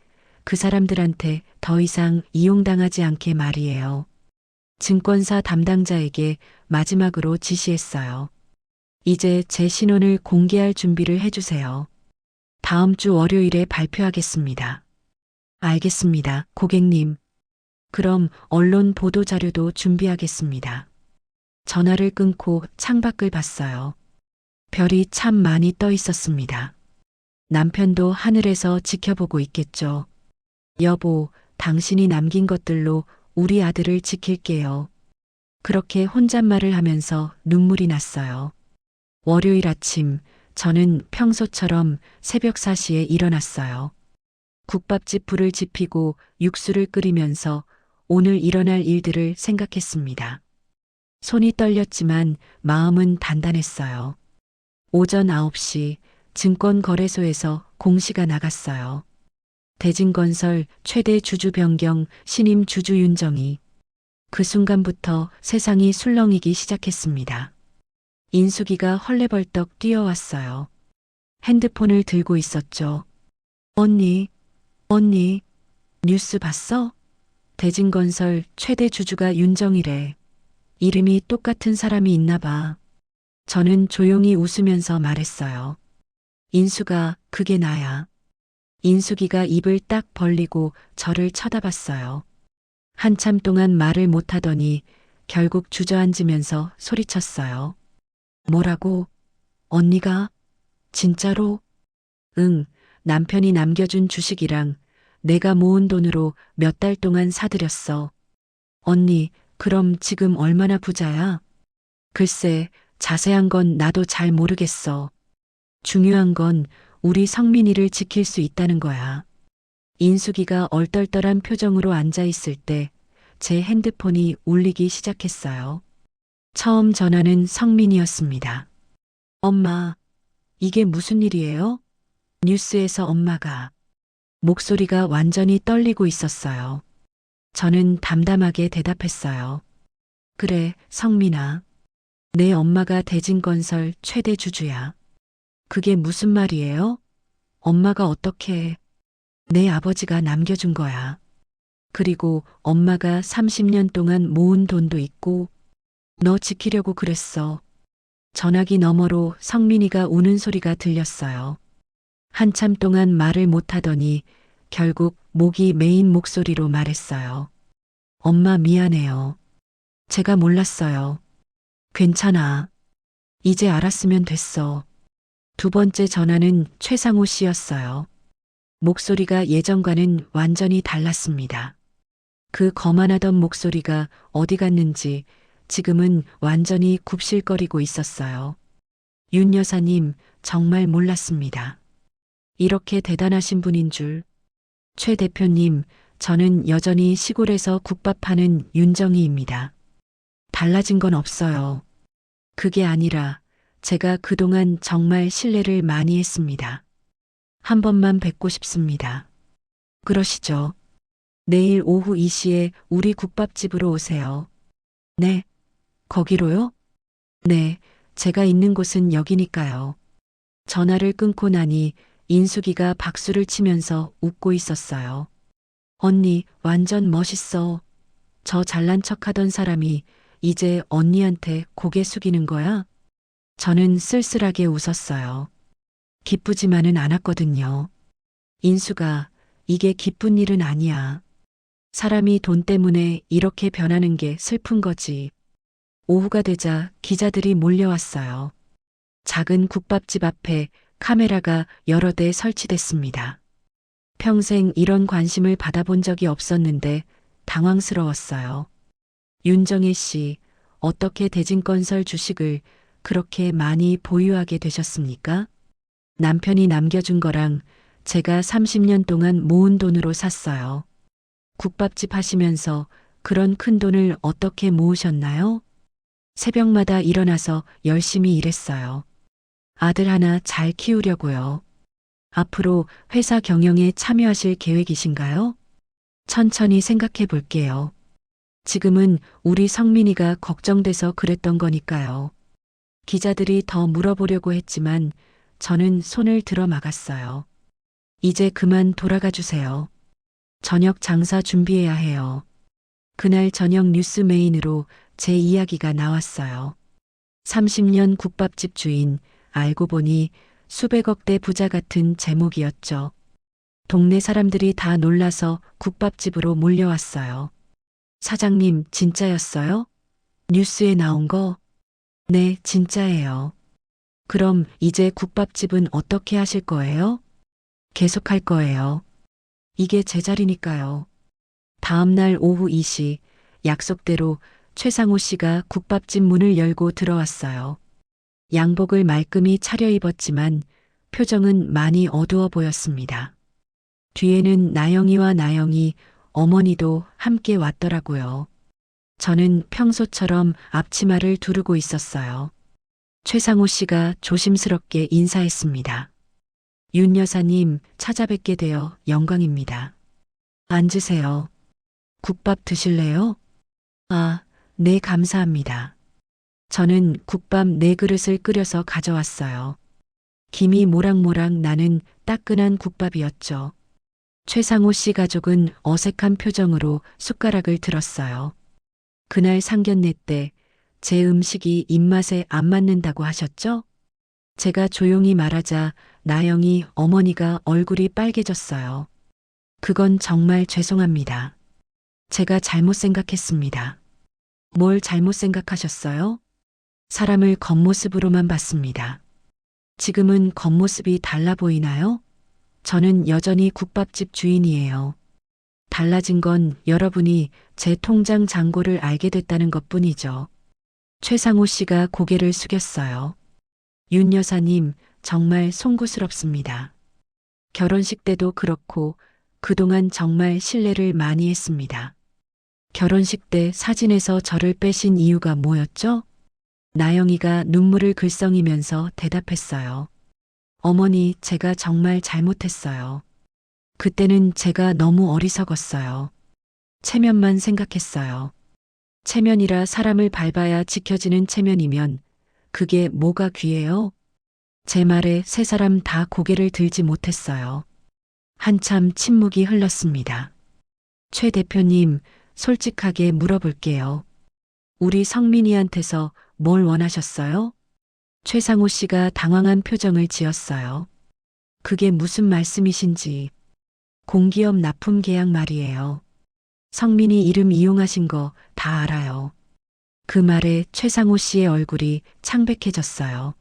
그 사람들한테 더 이상 이용당하지 않게 말이에요. 증권사 담당자에게 마지막으로 지시했어요. 이제 제 신원을 공개할 준비를 해주세요. 다음 주 월요일에 발표하겠습니다. 알겠습니다, 고객님. 그럼 언론 보도 자료도 준비하겠습니다. 전화를 끊고 창밖을 봤어요. 별이 참 많이 떠 있었습니다. 남편도 하늘에서 지켜보고 있겠죠. 여보, 당신이 남긴 것들로 우리 아들을 지킬게요. 그렇게 혼잣말을 하면서 눈물이 났어요. 월요일 아침, 저는 평소처럼 새벽 4시에 일어났어요. 국밥집 불을 지피고 육수를 끓이면서 오늘 일어날 일들을 생각했습니다. 손이 떨렸지만 마음은 단단했어요. 오전 9시 증권거래소에서 공시가 나갔어요. 대진건설 최대 주주 변경 신임 주주 윤정희. 그 순간부터 세상이 술렁이기 시작했습니다. 인숙이가 헐레벌떡 뛰어왔어요. 핸드폰을 들고 있었죠. 언니, 뉴스 봤어? 대진건설 최대 주주가 윤정희래. 이름이 똑같은 사람이 있나 봐. 저는 조용히 웃으면서 말했어요. 인수가 그게 나야. 인숙이가 입을 딱 벌리고 저를 쳐다봤어요. 한참 동안 말을 못하더니 결국 주저앉으면서 소리쳤어요. 뭐라고? 언니가? 진짜로? 응, 남편이 남겨준 주식이랑 내가 모은 돈으로 몇 달 동안 사들였어. 언니, 그럼 지금 얼마나 부자야? 글쎄, 자세한 건 나도 잘 모르겠어. 중요한 건 우리 성민이를 지킬 수 있다는 거야. 인숙이가 얼떨떨한 표정으로 앉아 있을 때 제 핸드폰이 울리기 시작했어요. 처음 전화는 성민이었습니다. 엄마, 이게 무슨 일이에요? 뉴스에서 엄마가. 목소리가 완전히 떨리고 있었어요. 저는 담담하게 대답했어요. 그래, 성민아. 내 엄마가 대진건설 최대 주주야. 그게 무슨 말이에요? 엄마가 어떻게 해? 내 아버지가 남겨준 거야. 그리고 엄마가 30년 동안 모은 돈도 있고 너 지키려고 그랬어. 전화기 너머로 성민이가 우는 소리가 들렸어요. 한참 동안 말을 못하더니 결국 목이 메인 목소리로 말했어요. 엄마 미안해요. 제가 몰랐어요. 괜찮아. 이제 알았으면 됐어. 두 번째 전화는 최상호 씨였어요. 목소리가 예전과는 완전히 달랐습니다. 그 거만하던 목소리가 어디 갔는지 지금은 완전히 굽실거리고 있었어요. 윤 여사님, 정말 몰랐습니다. 이렇게 대단하신 분인 줄. 최 대표님, 저는 여전히 시골에서 국밥 하는 윤정희입니다. 달라진 건 없어요. 그게 아니라 제가 그동안 정말 신뢰를 많이 했습니다. 한 번만 뵙고 싶습니다. 그러시죠. 내일 오후 2시에 우리 국밥집으로 오세요. 네, 거기로요? 네, 제가 있는 곳은 여기니까요. 전화를 끊고 나니 인숙이가 박수를 치면서 웃고 있었어요. 언니, 완전 멋있어. 저 잘난 척 하던 사람이 이제 언니한테 고개 숙이는 거야? 저는 쓸쓸하게 웃었어요. 기쁘지만은 않았거든요. 인수가, 이게 기쁜 일은 아니야. 사람이 돈 때문에 이렇게 변하는 게 슬픈 거지. 오후가 되자 기자들이 몰려왔어요. 작은 국밥집 앞에 카메라가 여러 대 설치됐습니다. 평생 이런 관심을 받아본 적이 없었는데 당황스러웠어요. 윤정혜 씨, 어떻게 대진건설 주식을 그렇게 많이 보유하게 되셨습니까? 남편이 남겨준 거랑 제가 30년 동안 모은 돈으로 샀어요. 국밥집 하시면서 그런 큰 돈을 어떻게 모으셨나요? 새벽마다 일어나서 열심히 일했어요. 아들 하나 잘 키우려고요. 앞으로 회사 경영에 참여하실 계획이신가요? 천천히 생각해 볼게요. 지금은 우리 성민이가 걱정돼서 그랬던 거니까요. 기자들이 더 물어보려고 했지만 저는 손을 들어 막았어요. 이제 그만 돌아가 주세요. 저녁 장사 준비해야 해요. 그날 저녁 뉴스 메인으로 제 이야기가 나왔어요. 30년 국밥집 주인, 알고 보니 수백억대 부자 같은 제목이었죠. 동네 사람들이 다 놀라서 국밥집으로 몰려왔어요. 사장님, 진짜였어요? 뉴스에 나온 거? 네, 진짜예요. 그럼 이제 국밥집은 어떻게 하실 거예요? 계속 할 거예요. 이게 제 자리니까요. 다음 날 오후 2시, 약속대로 최상호 씨가 국밥집 문을 열고 들어왔어요. 양복을 말끔히 차려입었지만 표정은 많이 어두워 보였습니다. 뒤에는 나영이와 나영이, 어머니도 함께 왔더라고요. 저는 평소처럼 앞치마를 두르고 있었어요. 최상호 씨가 조심스럽게 인사했습니다. 윤 여사님, 찾아뵙게 되어 영광입니다. 앉으세요. 국밥 드실래요? 아, 네, 감사합니다. 저는 국밥 4그릇을 끓여서 가져왔어요. 김이 모락모락 나는 따끈한 국밥이었죠. 최상호 씨 가족은 어색한 표정으로 숟가락을 들었어요. 그날 상견례 때 제 음식이 입맛에 안 맞는다고 하셨죠? 제가 조용히 말하자 나영이 어머니가 얼굴이 빨개졌어요. 그건 정말 죄송합니다. 제가 잘못 생각했습니다. 뭘 잘못 생각하셨어요? 사람을 겉모습으로만 봤습니다. 지금은 겉모습이 달라 보이나요? 저는 여전히 국밥집 주인이에요. 달라진 건 여러분이 제 통장 잔고를 알게 됐다는 것뿐이죠. 최상호 씨가 고개를 숙였어요. 윤 여사님, 정말 송구스럽습니다. 결혼식 때도 그렇고 그동안 정말 신뢰를 많이 했습니다. 결혼식 때 사진에서 저를 빼신 이유가 뭐였죠? 나영이가 눈물을 글썽이면서 대답했어요. 어머니, 제가 정말 잘못했어요. 그때는 제가 너무 어리석었어요. 체면만 생각했어요. 체면이라 사람을 밟아야 지켜지는 체면이면 그게 뭐가 귀해요? 제 말에 세 사람 다 고개를 들지 못했어요. 한참 침묵이 흘렀습니다. 최 대표님, 솔직하게 물어볼게요. 우리 성민이한테서 뭘 원하셨어요? 최상호 씨가 당황한 표정을 지었어요. 그게 무슨 말씀이신지. 공기업 납품 계약 말이에요. 성민이 이름 이용하신 거 다 알아요. 그 말에 최상호 씨의 얼굴이 창백해졌어요.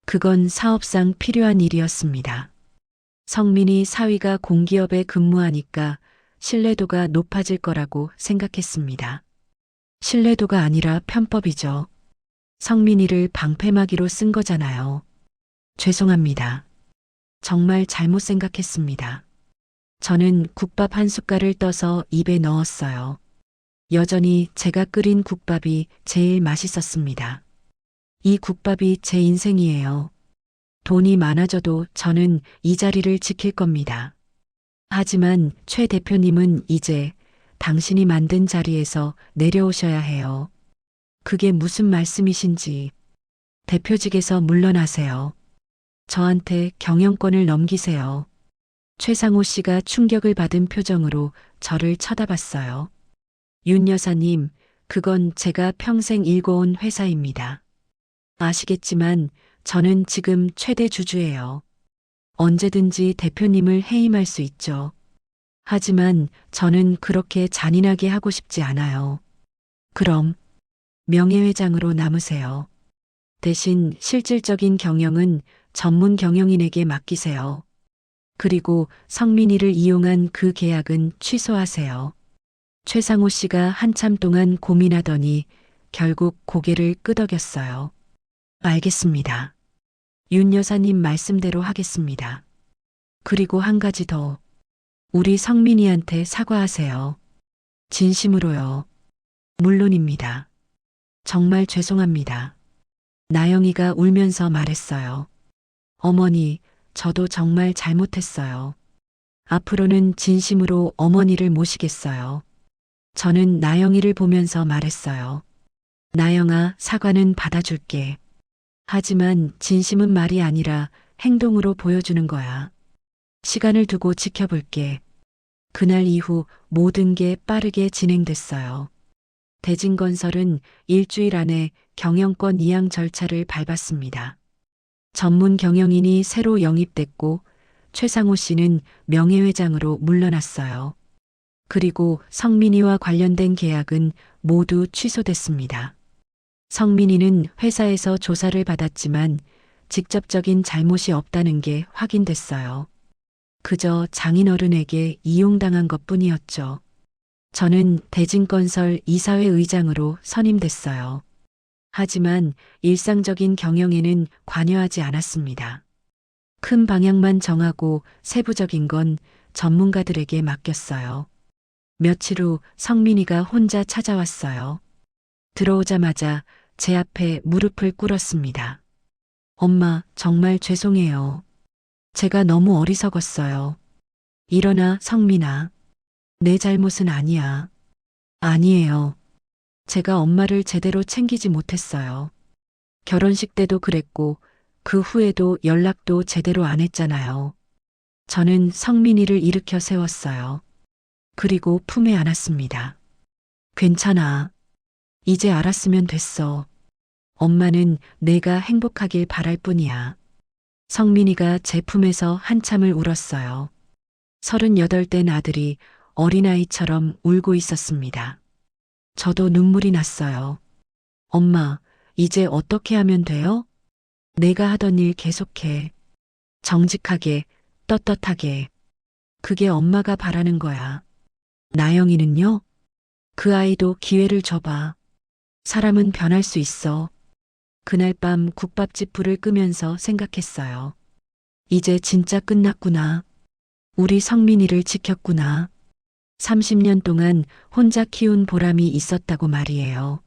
그건 사업상 필요한 일이었습니다. 성민이 사위가 공기업에 근무하니까 신뢰도가 높아질 거라고 생각했습니다. 신뢰도가 아니라 편법이죠. 성민이를 방패막이로 쓴 거잖아요. 죄송합니다. 정말 잘못 생각했습니다. 저는 국밥 한 숟갈을 떠서 입에 넣었어요. 여전히 제가 끓인 국밥이 제일 맛있었습니다. 이 국밥이 제 인생이에요. 돈이 많아져도 저는 이 자리를 지킬 겁니다. 하지만 최 대표님은 이제 당신이 만든 자리에서 내려오셔야 해요. 그게 무슨 말씀이신지. 대표직에서 물러나세요. 저한테 경영권을 넘기세요. 최상호 씨가 충격을 받은 표정으로 저를 쳐다봤어요. 윤 여사님, 그건 제가 평생 일궈온 회사입니다. 아시겠지만 저는 지금 최대 주주예요. 언제든지 대표님을 해임할 수 있죠. 하지만 저는 그렇게 잔인하게 하고 싶지 않아요. 그럼 명예회장으로 남으세요. 대신 실질적인 경영은 전문 경영인에게 맡기세요. 그리고 성민이를 이용한 그 계약은 취소하세요. 최상호 씨가 한참 동안 고민하더니 결국 고개를 끄덕였어요. 알겠습니다. 윤 여사님 말씀대로 하겠습니다. 그리고 한 가지 더. 우리 성민이한테 사과하세요. 진심으로요. 물론입니다. 정말 죄송합니다. 나영이가 울면서 말했어요. 어머니, 저도 정말 잘못했어요. 앞으로는 진심으로 어머니를 모시겠어요. 저는 나영이를 보면서 말했어요. 나영아, 사과는 받아줄게. 하지만 진심은 말이 아니라 행동으로 보여주는 거야. 시간을 두고 지켜볼게. 그날 이후 모든 게 빠르게 진행됐어요. 대진건설은 일주일 안에 경영권 이양 절차를 밟았습니다. 전문 경영인이 새로 영입됐고 최상호 씨는 명예회장으로 물러났어요. 그리고 성민이와 관련된 계약은 모두 취소됐습니다. 성민이는 회사에서 조사를 받았지만 직접적인 잘못이 없다는 게 확인됐어요. 그저 장인어른에게 이용당한 것뿐이었죠. 저는 대진건설 이사회 의장으로 선임됐어요. 하지만 일상적인 경영에는 관여하지 않았습니다. 큰 방향만 정하고 세부적인 건 전문가들에게 맡겼어요. 며칠 후 성민이가 혼자 찾아왔어요. 들어오자마자 제 앞에 무릎을 꿇었습니다. 엄마, 정말 죄송해요. 제가 너무 어리석었어요. 일어나, 성민아. 내 잘못은 아니야. 아니에요. 제가 엄마를 제대로 챙기지 못했어요. 결혼식 때도 그랬고 그 후에도 연락도 제대로 안 했잖아요. 저는 성민이를 일으켜 세웠어요. 그리고 품에 안았습니다. 괜찮아. 이제 알았으면 됐어. 엄마는 내가 행복하길 바랄 뿐이야. 성민이가 제 품에서 한참을 울었어요. 38 된 아들이 어린아이처럼 울고 있었습니다. 저도 눈물이 났어요. 엄마, 이제 어떻게 하면 돼요? 내가 하던 일 계속해. 정직하게, 떳떳하게. 그게 엄마가 바라는 거야. 나영이는요? 그 아이도 기회를 줘봐. 사람은 변할 수 있어. 그날 밤 국밥집 불을 끄면서 생각했어요. 이제 진짜 끝났구나. 우리 성민이를 지켰구나. 30년 동안 혼자 키운 보람이 있었다고 말이에요.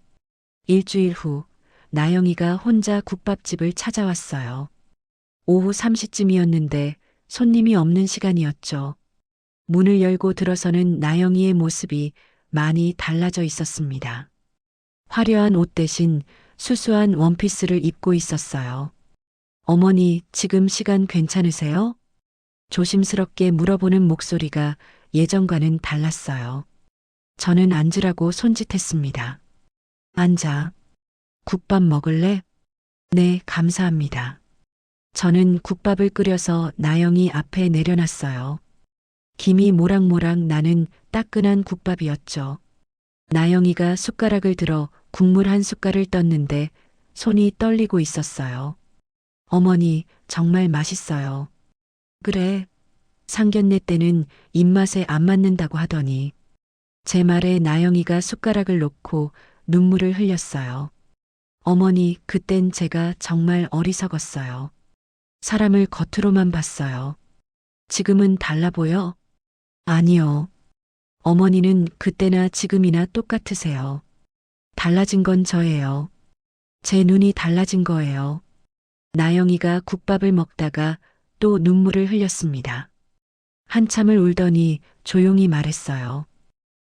일주일 후 나영이가 혼자 국밥집을 찾아왔어요. 오후 3시쯤이었는데 손님이 없는 시간이었죠. 문을 열고 들어서는 나영이의 모습이 많이 달라져 있었습니다. 화려한 옷 대신 수수한 원피스를 입고 있었어요. 어머니, 지금 시간 괜찮으세요? 조심스럽게 물어보는 목소리가 예전과는 달랐어요. 저는 앉으라고 손짓했습니다. 앉아. 국밥 먹을래? 네, 감사합니다. 저는 국밥을 끓여서 나영이 앞에 내려놨어요. 김이 모락모락 나는 따끈한 국밥이었죠. 나영이가 숟가락을 들어 국물 한 숟갈을 떴는데 손이 떨리고 있었어요. 어머니, 정말 맛있어요. 그래. 상견례 때는 입맛에 안 맞는다고 하더니 제 말에 나영이가 숟가락을 놓고 눈물을 흘렸어요. 어머니, 그땐 제가 정말 어리석었어요. 사람을 겉으로만 봤어요. 지금은 달라 보여? 아니요. 어머니는 그때나 지금이나 똑같으세요. 달라진 건 저예요. 제 눈이 달라진 거예요. 나영이가 국밥을 먹다가 또 눈물을 흘렸습니다. 한참을 울더니 조용히 말했어요.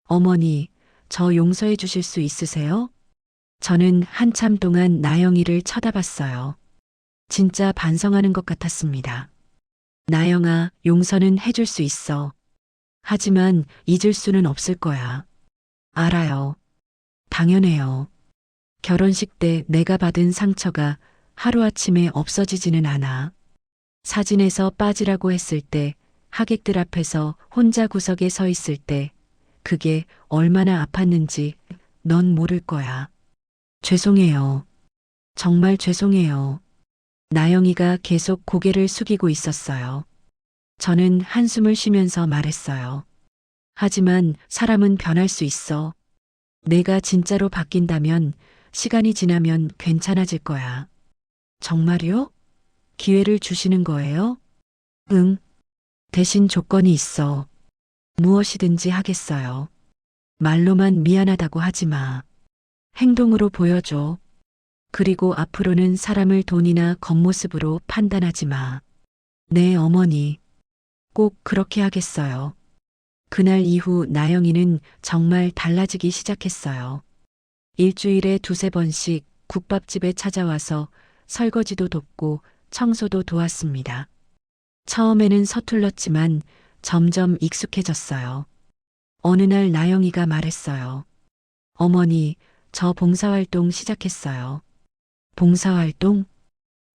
어머니, 저 용서해 주실 수 있으세요? 저는 한참 동안 나영이를 쳐다봤어요. 진짜 반성하는 것 같았습니다. 나영아, 용서는 해줄 수 있어. 하지만 잊을 수는 없을 거야. 알아요. 당연해요. 결혼식 때 내가 받은 상처가 하루아침에 없어지지는 않아. 사진에서 빠지라고 했을 때, 하객들 앞에서 혼자 구석에 서 있을 때, 그게 얼마나 아팠는지 넌 모를 거야. 죄송해요. 정말 죄송해요. 나영이가 계속 고개를 숙이고 있었어요. 저는 한숨을 쉬면서 말했어요. 하지만 사람은 변할 수 있어. 내가 진짜로 바뀐다면 시간이 지나면 괜찮아질 거야. 정말요? 기회를 주시는 거예요? 응. 대신 조건이 있어. 무엇이든지 하겠어요. 말로만 미안하다고 하지 마. 행동으로 보여줘. 그리고 앞으로는 사람을 돈이나 겉모습으로 판단하지 마. 네, 어머니. 꼭 그렇게 하겠어요. 그날 이후 나영이는 정말 달라지기 시작했어요. 일주일에 두세 번씩 국밥집에 찾아와서 설거지도 돕고 청소도 도왔습니다. 처음에는 서툴렀지만 점점 익숙해졌어요. 어느 날 나영이가 말했어요. 어머니, 저 봉사활동 시작했어요. 봉사활동?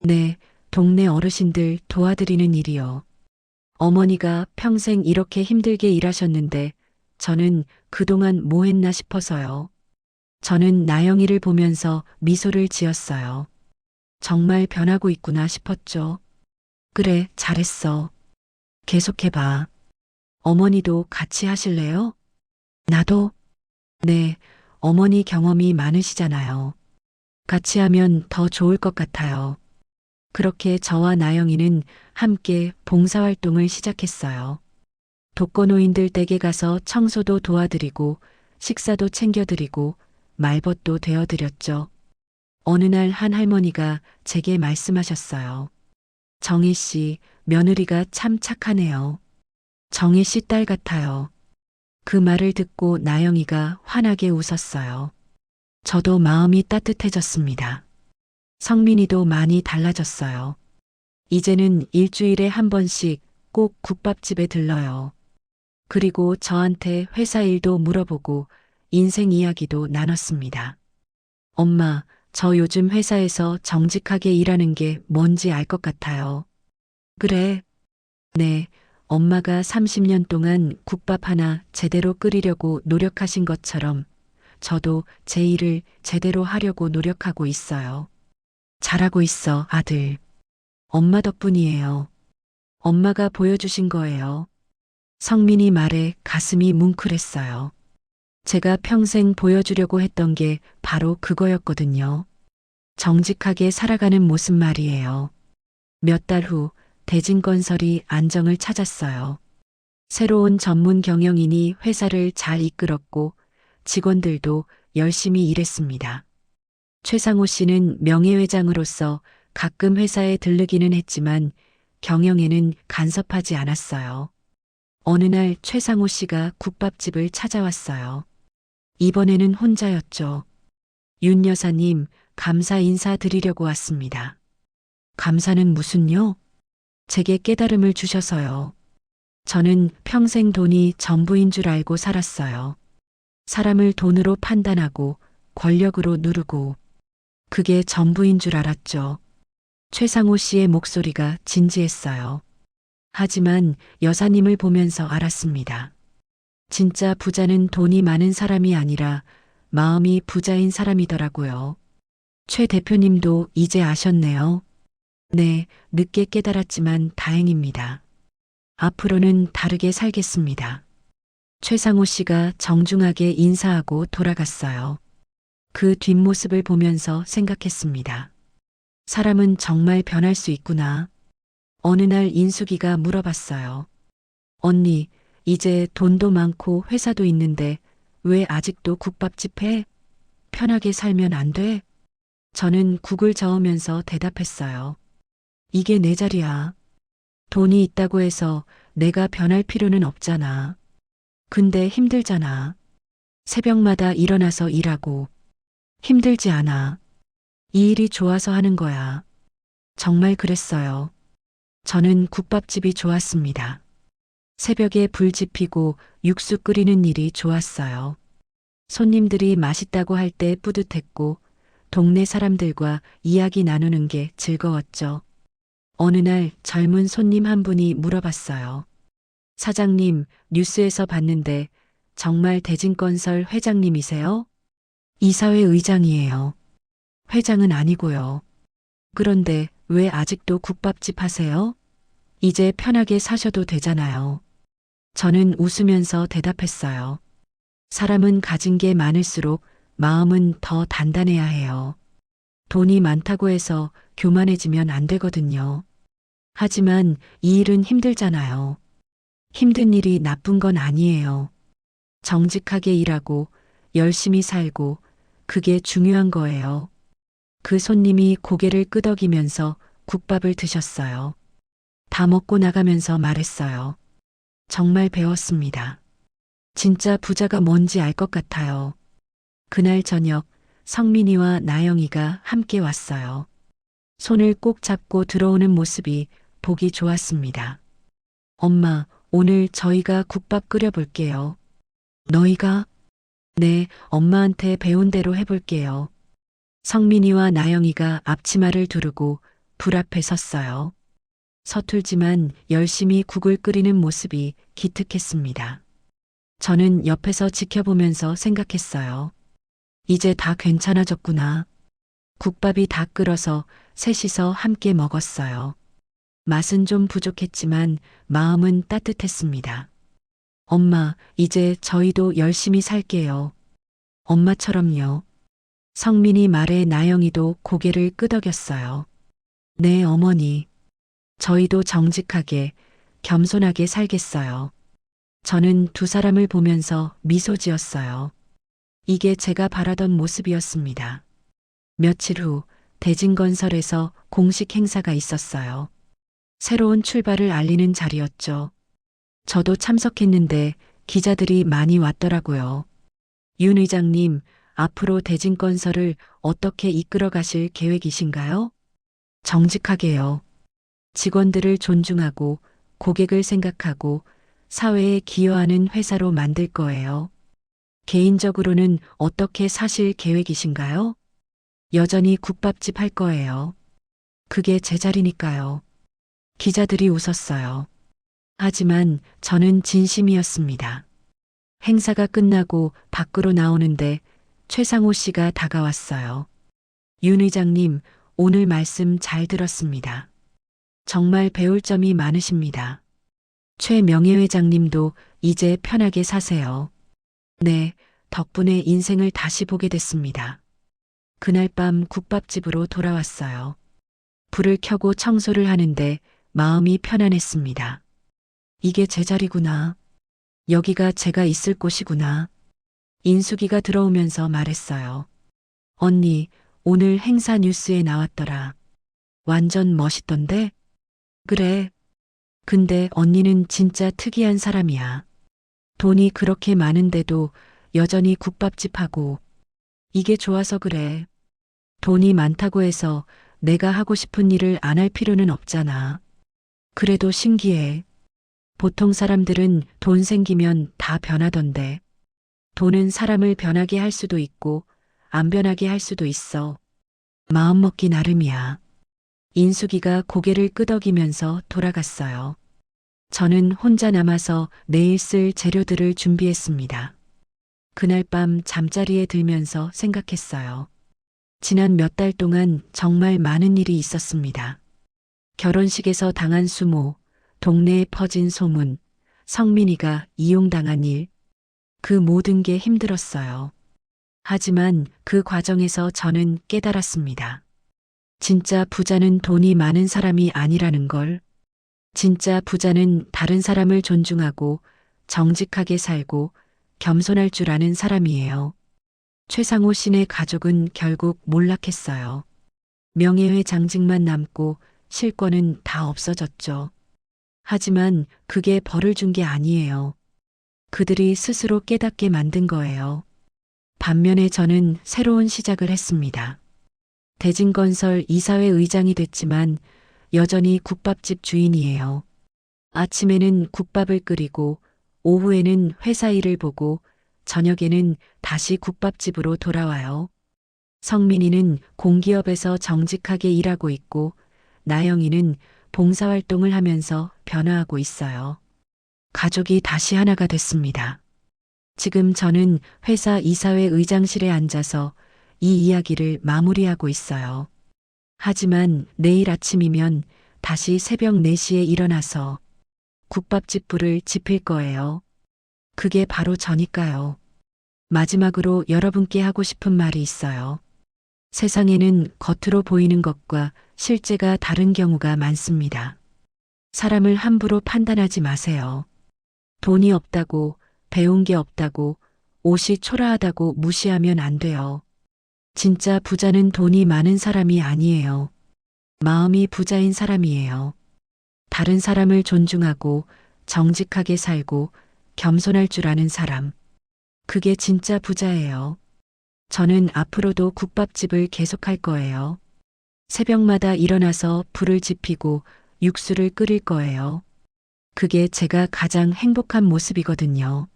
네, 동네 어르신들 도와드리는 일이요. 어머니가 평생 이렇게 힘들게 일하셨는데 저는 그동안 뭐 했나 싶어서요. 저는 나영이를 보면서 미소를 지었어요. 정말 변하고 있구나 싶었죠. 그래, 잘했어. 계속해봐. 어머니도 같이 하실래요? 나도? 네, 어머니 경험이 많으시잖아요. 같이 하면 더 좋을 것 같아요. 그렇게 저와 나영이는 함께 봉사활동을 시작했어요. 독거노인들 댁에 가서 청소도 도와드리고 식사도 챙겨드리고 말벗도 되어드렸죠. 어느 날 한 할머니가 제게 말씀하셨어요. 정혜 씨, 며느리가 참 착하네요. 정혜 씨 딸 같아요. 그 말을 듣고 나영이가 환하게 웃었어요. 저도 마음이 따뜻해졌습니다. 성민이도 많이 달라졌어요. 이제는 일주일에 한 번씩 꼭 국밥집에 들러요. 그리고 저한테 회사 일도 물어보고 인생 이야기도 나눴습니다. 엄마, 저 요즘 회사에서 정직하게 일하는 게 뭔지 알 것 같아요. 그래? 네, 엄마가 30년 동안 국밥 하나 제대로 끓이려고 노력하신 것처럼 저도 제 일을 제대로 하려고 노력하고 있어요. 잘하고 있어, 아들. 엄마 덕분이에요. 엄마가 보여주신 거예요. 성민이 말에 가슴이 뭉클했어요. 제가 평생 보여주려고 했던 게 바로 그거였거든요. 정직하게 살아가는 모습 말이에요. 몇 달 후 대진건설이 안정을 찾았어요. 새로운 전문 경영인이 회사를 잘 이끌었고 직원들도 열심히 일했습니다. 최상호 씨는 명예회장으로서 가끔 회사에 들르기는 했지만 경영에는 간섭하지 않았어요. 어느 날 최상호 씨가 국밥집을 찾아왔어요. 이번에는 혼자였죠. 윤 여사님, 감사 인사 드리려고 왔습니다. 감사는 무슨요? 제게 깨달음을 주셔서요. 저는 평생 돈이 전부인 줄 알고 살았어요. 사람을 돈으로 판단하고 권력으로 누르고 그게 전부인 줄 알았죠. 최상호 씨의 목소리가 진지했어요. 하지만 여사님을 보면서 알았습니다. 진짜 부자는 돈이 많은 사람이 아니라 마음이 부자인 사람이더라고요. 최 대표님도 이제 아셨네요. 네, 늦게 깨달았지만 다행입니다. 앞으로는 다르게 살겠습니다. 최상호 씨가 정중하게 인사하고 돌아갔어요. 그 뒷모습을 보면서 생각했습니다. 사람은 정말 변할 수 있구나. 어느 날 인숙이가 물어봤어요. 언니, 이제 돈도 많고 회사도 있는데 왜 아직도 국밥집 해? 편하게 살면 안 돼? 저는 국을 저으면서 대답했어요. 이게 내 자리야. 돈이 있다고 해서 내가 변할 필요는 없잖아. 근데 힘들잖아. 새벽마다 일어나서 일하고. 힘들지 않아. 이 일이 좋아서 하는 거야. 정말 그랬어요. 저는 국밥집이 좋았습니다. 새벽에 불 지피고 육수 끓이는 일이 좋았어요. 손님들이 맛있다고 할 때 뿌듯했고, 동네 사람들과 이야기 나누는 게 즐거웠죠. 어느 날 젊은 손님 한 분이 물어봤어요. 사장님, 뉴스에서 봤는데 정말 대진건설 회장님이세요? 이사회 의장이에요. 회장은 아니고요. 그런데 왜 아직도 국밥집 하세요? 이제 편하게 사셔도 되잖아요. 저는 웃으면서 대답했어요. 사람은 가진 게 많을수록 마음은 더 단단해야 해요. 돈이 많다고 해서 교만해지면 안 되거든요. 하지만 이 일은 힘들잖아요. 힘든 일이 나쁜 건 아니에요. 정직하게 일하고 열심히 살고 그게 중요한 거예요. 그 손님이 고개를 끄덕이면서 국밥을 드셨어요. 다 먹고 나가면서 말했어요. 정말 배웠습니다. 진짜 부자가 뭔지 알 것 같아요. 그날 저녁 성민이와 나영이가 함께 왔어요. 손을 꼭 잡고 들어오는 모습이 보기 좋았습니다. 엄마, 오늘 저희가 국밥 끓여볼게요. 너희가? 네, 엄마한테 배운 대로 해볼게요. 성민이와 나영이가 앞치마를 두르고 불 앞에 섰어요. 서툴지만 열심히 국을 끓이는 모습이 기특했습니다. 저는 옆에서 지켜보면서 생각했어요. 이제 다 괜찮아졌구나. 국밥이 다 끓어서 셋이서 함께 먹었어요. 맛은 좀 부족했지만 마음은 따뜻했습니다. 엄마, 이제 저희도 열심히 살게요. 엄마처럼요. 성민이 말에 나영이도 고개를 끄덕였어요. 네, 어머니. 저희도 정직하게, 겸손하게 살겠어요. 저는 두 사람을 보면서 미소 지었어요. 이게 제가 바라던 모습이었습니다. 며칠 후 대진건설에서 공식 행사가 있었어요. 새로운 출발을 알리는 자리였죠. 저도 참석했는데 기자들이 많이 왔더라고요. 윤 의장님, 앞으로 대진건설을 어떻게 이끌어 가실 계획이신가요? 정직하게요. 직원들을 존중하고 고객을 생각하고 사회에 기여하는 회사로 만들 거예요. 개인적으로는 어떻게 사실 계획이신가요? 여전히 국밥집 할 거예요. 그게 제 자리니까요. 기자들이 웃었어요. 하지만 저는 진심이었습니다. 행사가 끝나고 밖으로 나오는데 최상호 씨가 다가왔어요. 윤 의장님, 오늘 말씀 잘 들었습니다. 정말 배울 점이 많으십니다. 최 명예회장님도 이제 편하게 사세요. 네, 덕분에 인생을 다시 보게 됐습니다. 그날 밤 국밥집으로 돌아왔어요. 불을 켜고 청소를 하는데 마음이 편안했습니다. 이게 제 자리구나. 여기가 제가 있을 곳이구나. 인숙이가 들어오면서 말했어요. 언니, 오늘 행사 뉴스에 나왔더라. 완전 멋있던데? 그래. 근데 언니는 진짜 특이한 사람이야. 돈이 그렇게 많은데도 여전히 국밥집 하고. 이게 좋아서 그래. 돈이 많다고 해서 내가 하고 싶은 일을 안 할 필요는 없잖아. 그래도 신기해. 보통 사람들은 돈 생기면 다 변하던데. 돈은 사람을 변하게 할 수도 있고 안 변하게 할 수도 있어. 마음먹기 나름이야. 인숙이가 고개를 끄덕이면서 돌아갔어요. 저는 혼자 남아서 내일 쓸 재료들을 준비했습니다. 그날 밤 잠자리에 들면서 생각했어요. 지난 몇 달 동안 정말 많은 일이 있었습니다. 결혼식에서 당한 수모, 동네에 퍼진 소문, 성민이가 이용당한 일, 그 모든 게 힘들었어요. 하지만 그 과정에서 저는 깨달았습니다. 진짜 부자는 돈이 많은 사람이 아니라는 걸. 진짜 부자는 다른 사람을 존중하고 정직하게 살고 겸손할 줄 아는 사람이에요. 최상호 씨네 가족은 결국 몰락했어요. 명예회 장직만 남고 실권은 다 없어졌죠. 하지만 그게 벌을 준 게 아니에요. 그들이 스스로 깨닫게 만든 거예요. 반면에 저는 새로운 시작을 했습니다. 대진건설 이사회 의장이 됐지만 여전히 국밥집 주인이에요. 아침에는 국밥을 끓이고 오후에는 회사 일을 보고 저녁에는 다시 국밥집으로 돌아와요. 성민이는 공기업에서 정직하게 일하고 있고 나영이는 봉사활동을 하면서 변화하고 있어요. 가족이 다시 하나가 됐습니다. 지금 저는 회사 이사회 의장실에 앉아서 이 이야기를 마무리하고 있어요. 하지만 내일 아침이면 다시 새벽 4시에 일어나서 국밥집 불을 지필 거예요. 그게 바로 저니까요. 마지막으로 여러분께 하고 싶은 말이 있어요. 세상에는 겉으로 보이는 것과 실제가 다른 경우가 많습니다. 사람을 함부로 판단하지 마세요. 돈이 없다고, 배운 게 없다고, 옷이 초라하다고 무시하면 안 돼요. 진짜 부자는 돈이 많은 사람이 아니에요. 마음이 부자인 사람이에요. 다른 사람을 존중하고 정직하게 살고 겸손할 줄 아는 사람. 그게 진짜 부자예요. 저는 앞으로도 국밥집을 계속할 거예요. 새벽마다 일어나서 불을 지피고 육수를 끓일 거예요. 그게 제가 가장 행복한 모습이거든요.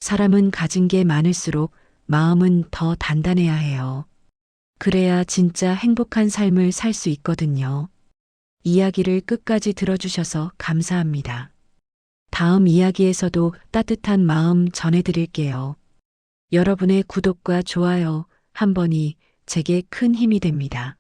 사람은 가진 게 많을수록 마음은 더 단단해야 해요. 그래야 진짜 행복한 삶을 살 수 있거든요. 이야기를 끝까지 들어주셔서 감사합니다. 다음 이야기에서도 따뜻한 마음 전해드릴게요. 여러분의 구독과 좋아요 한 번이 제게 큰 힘이 됩니다.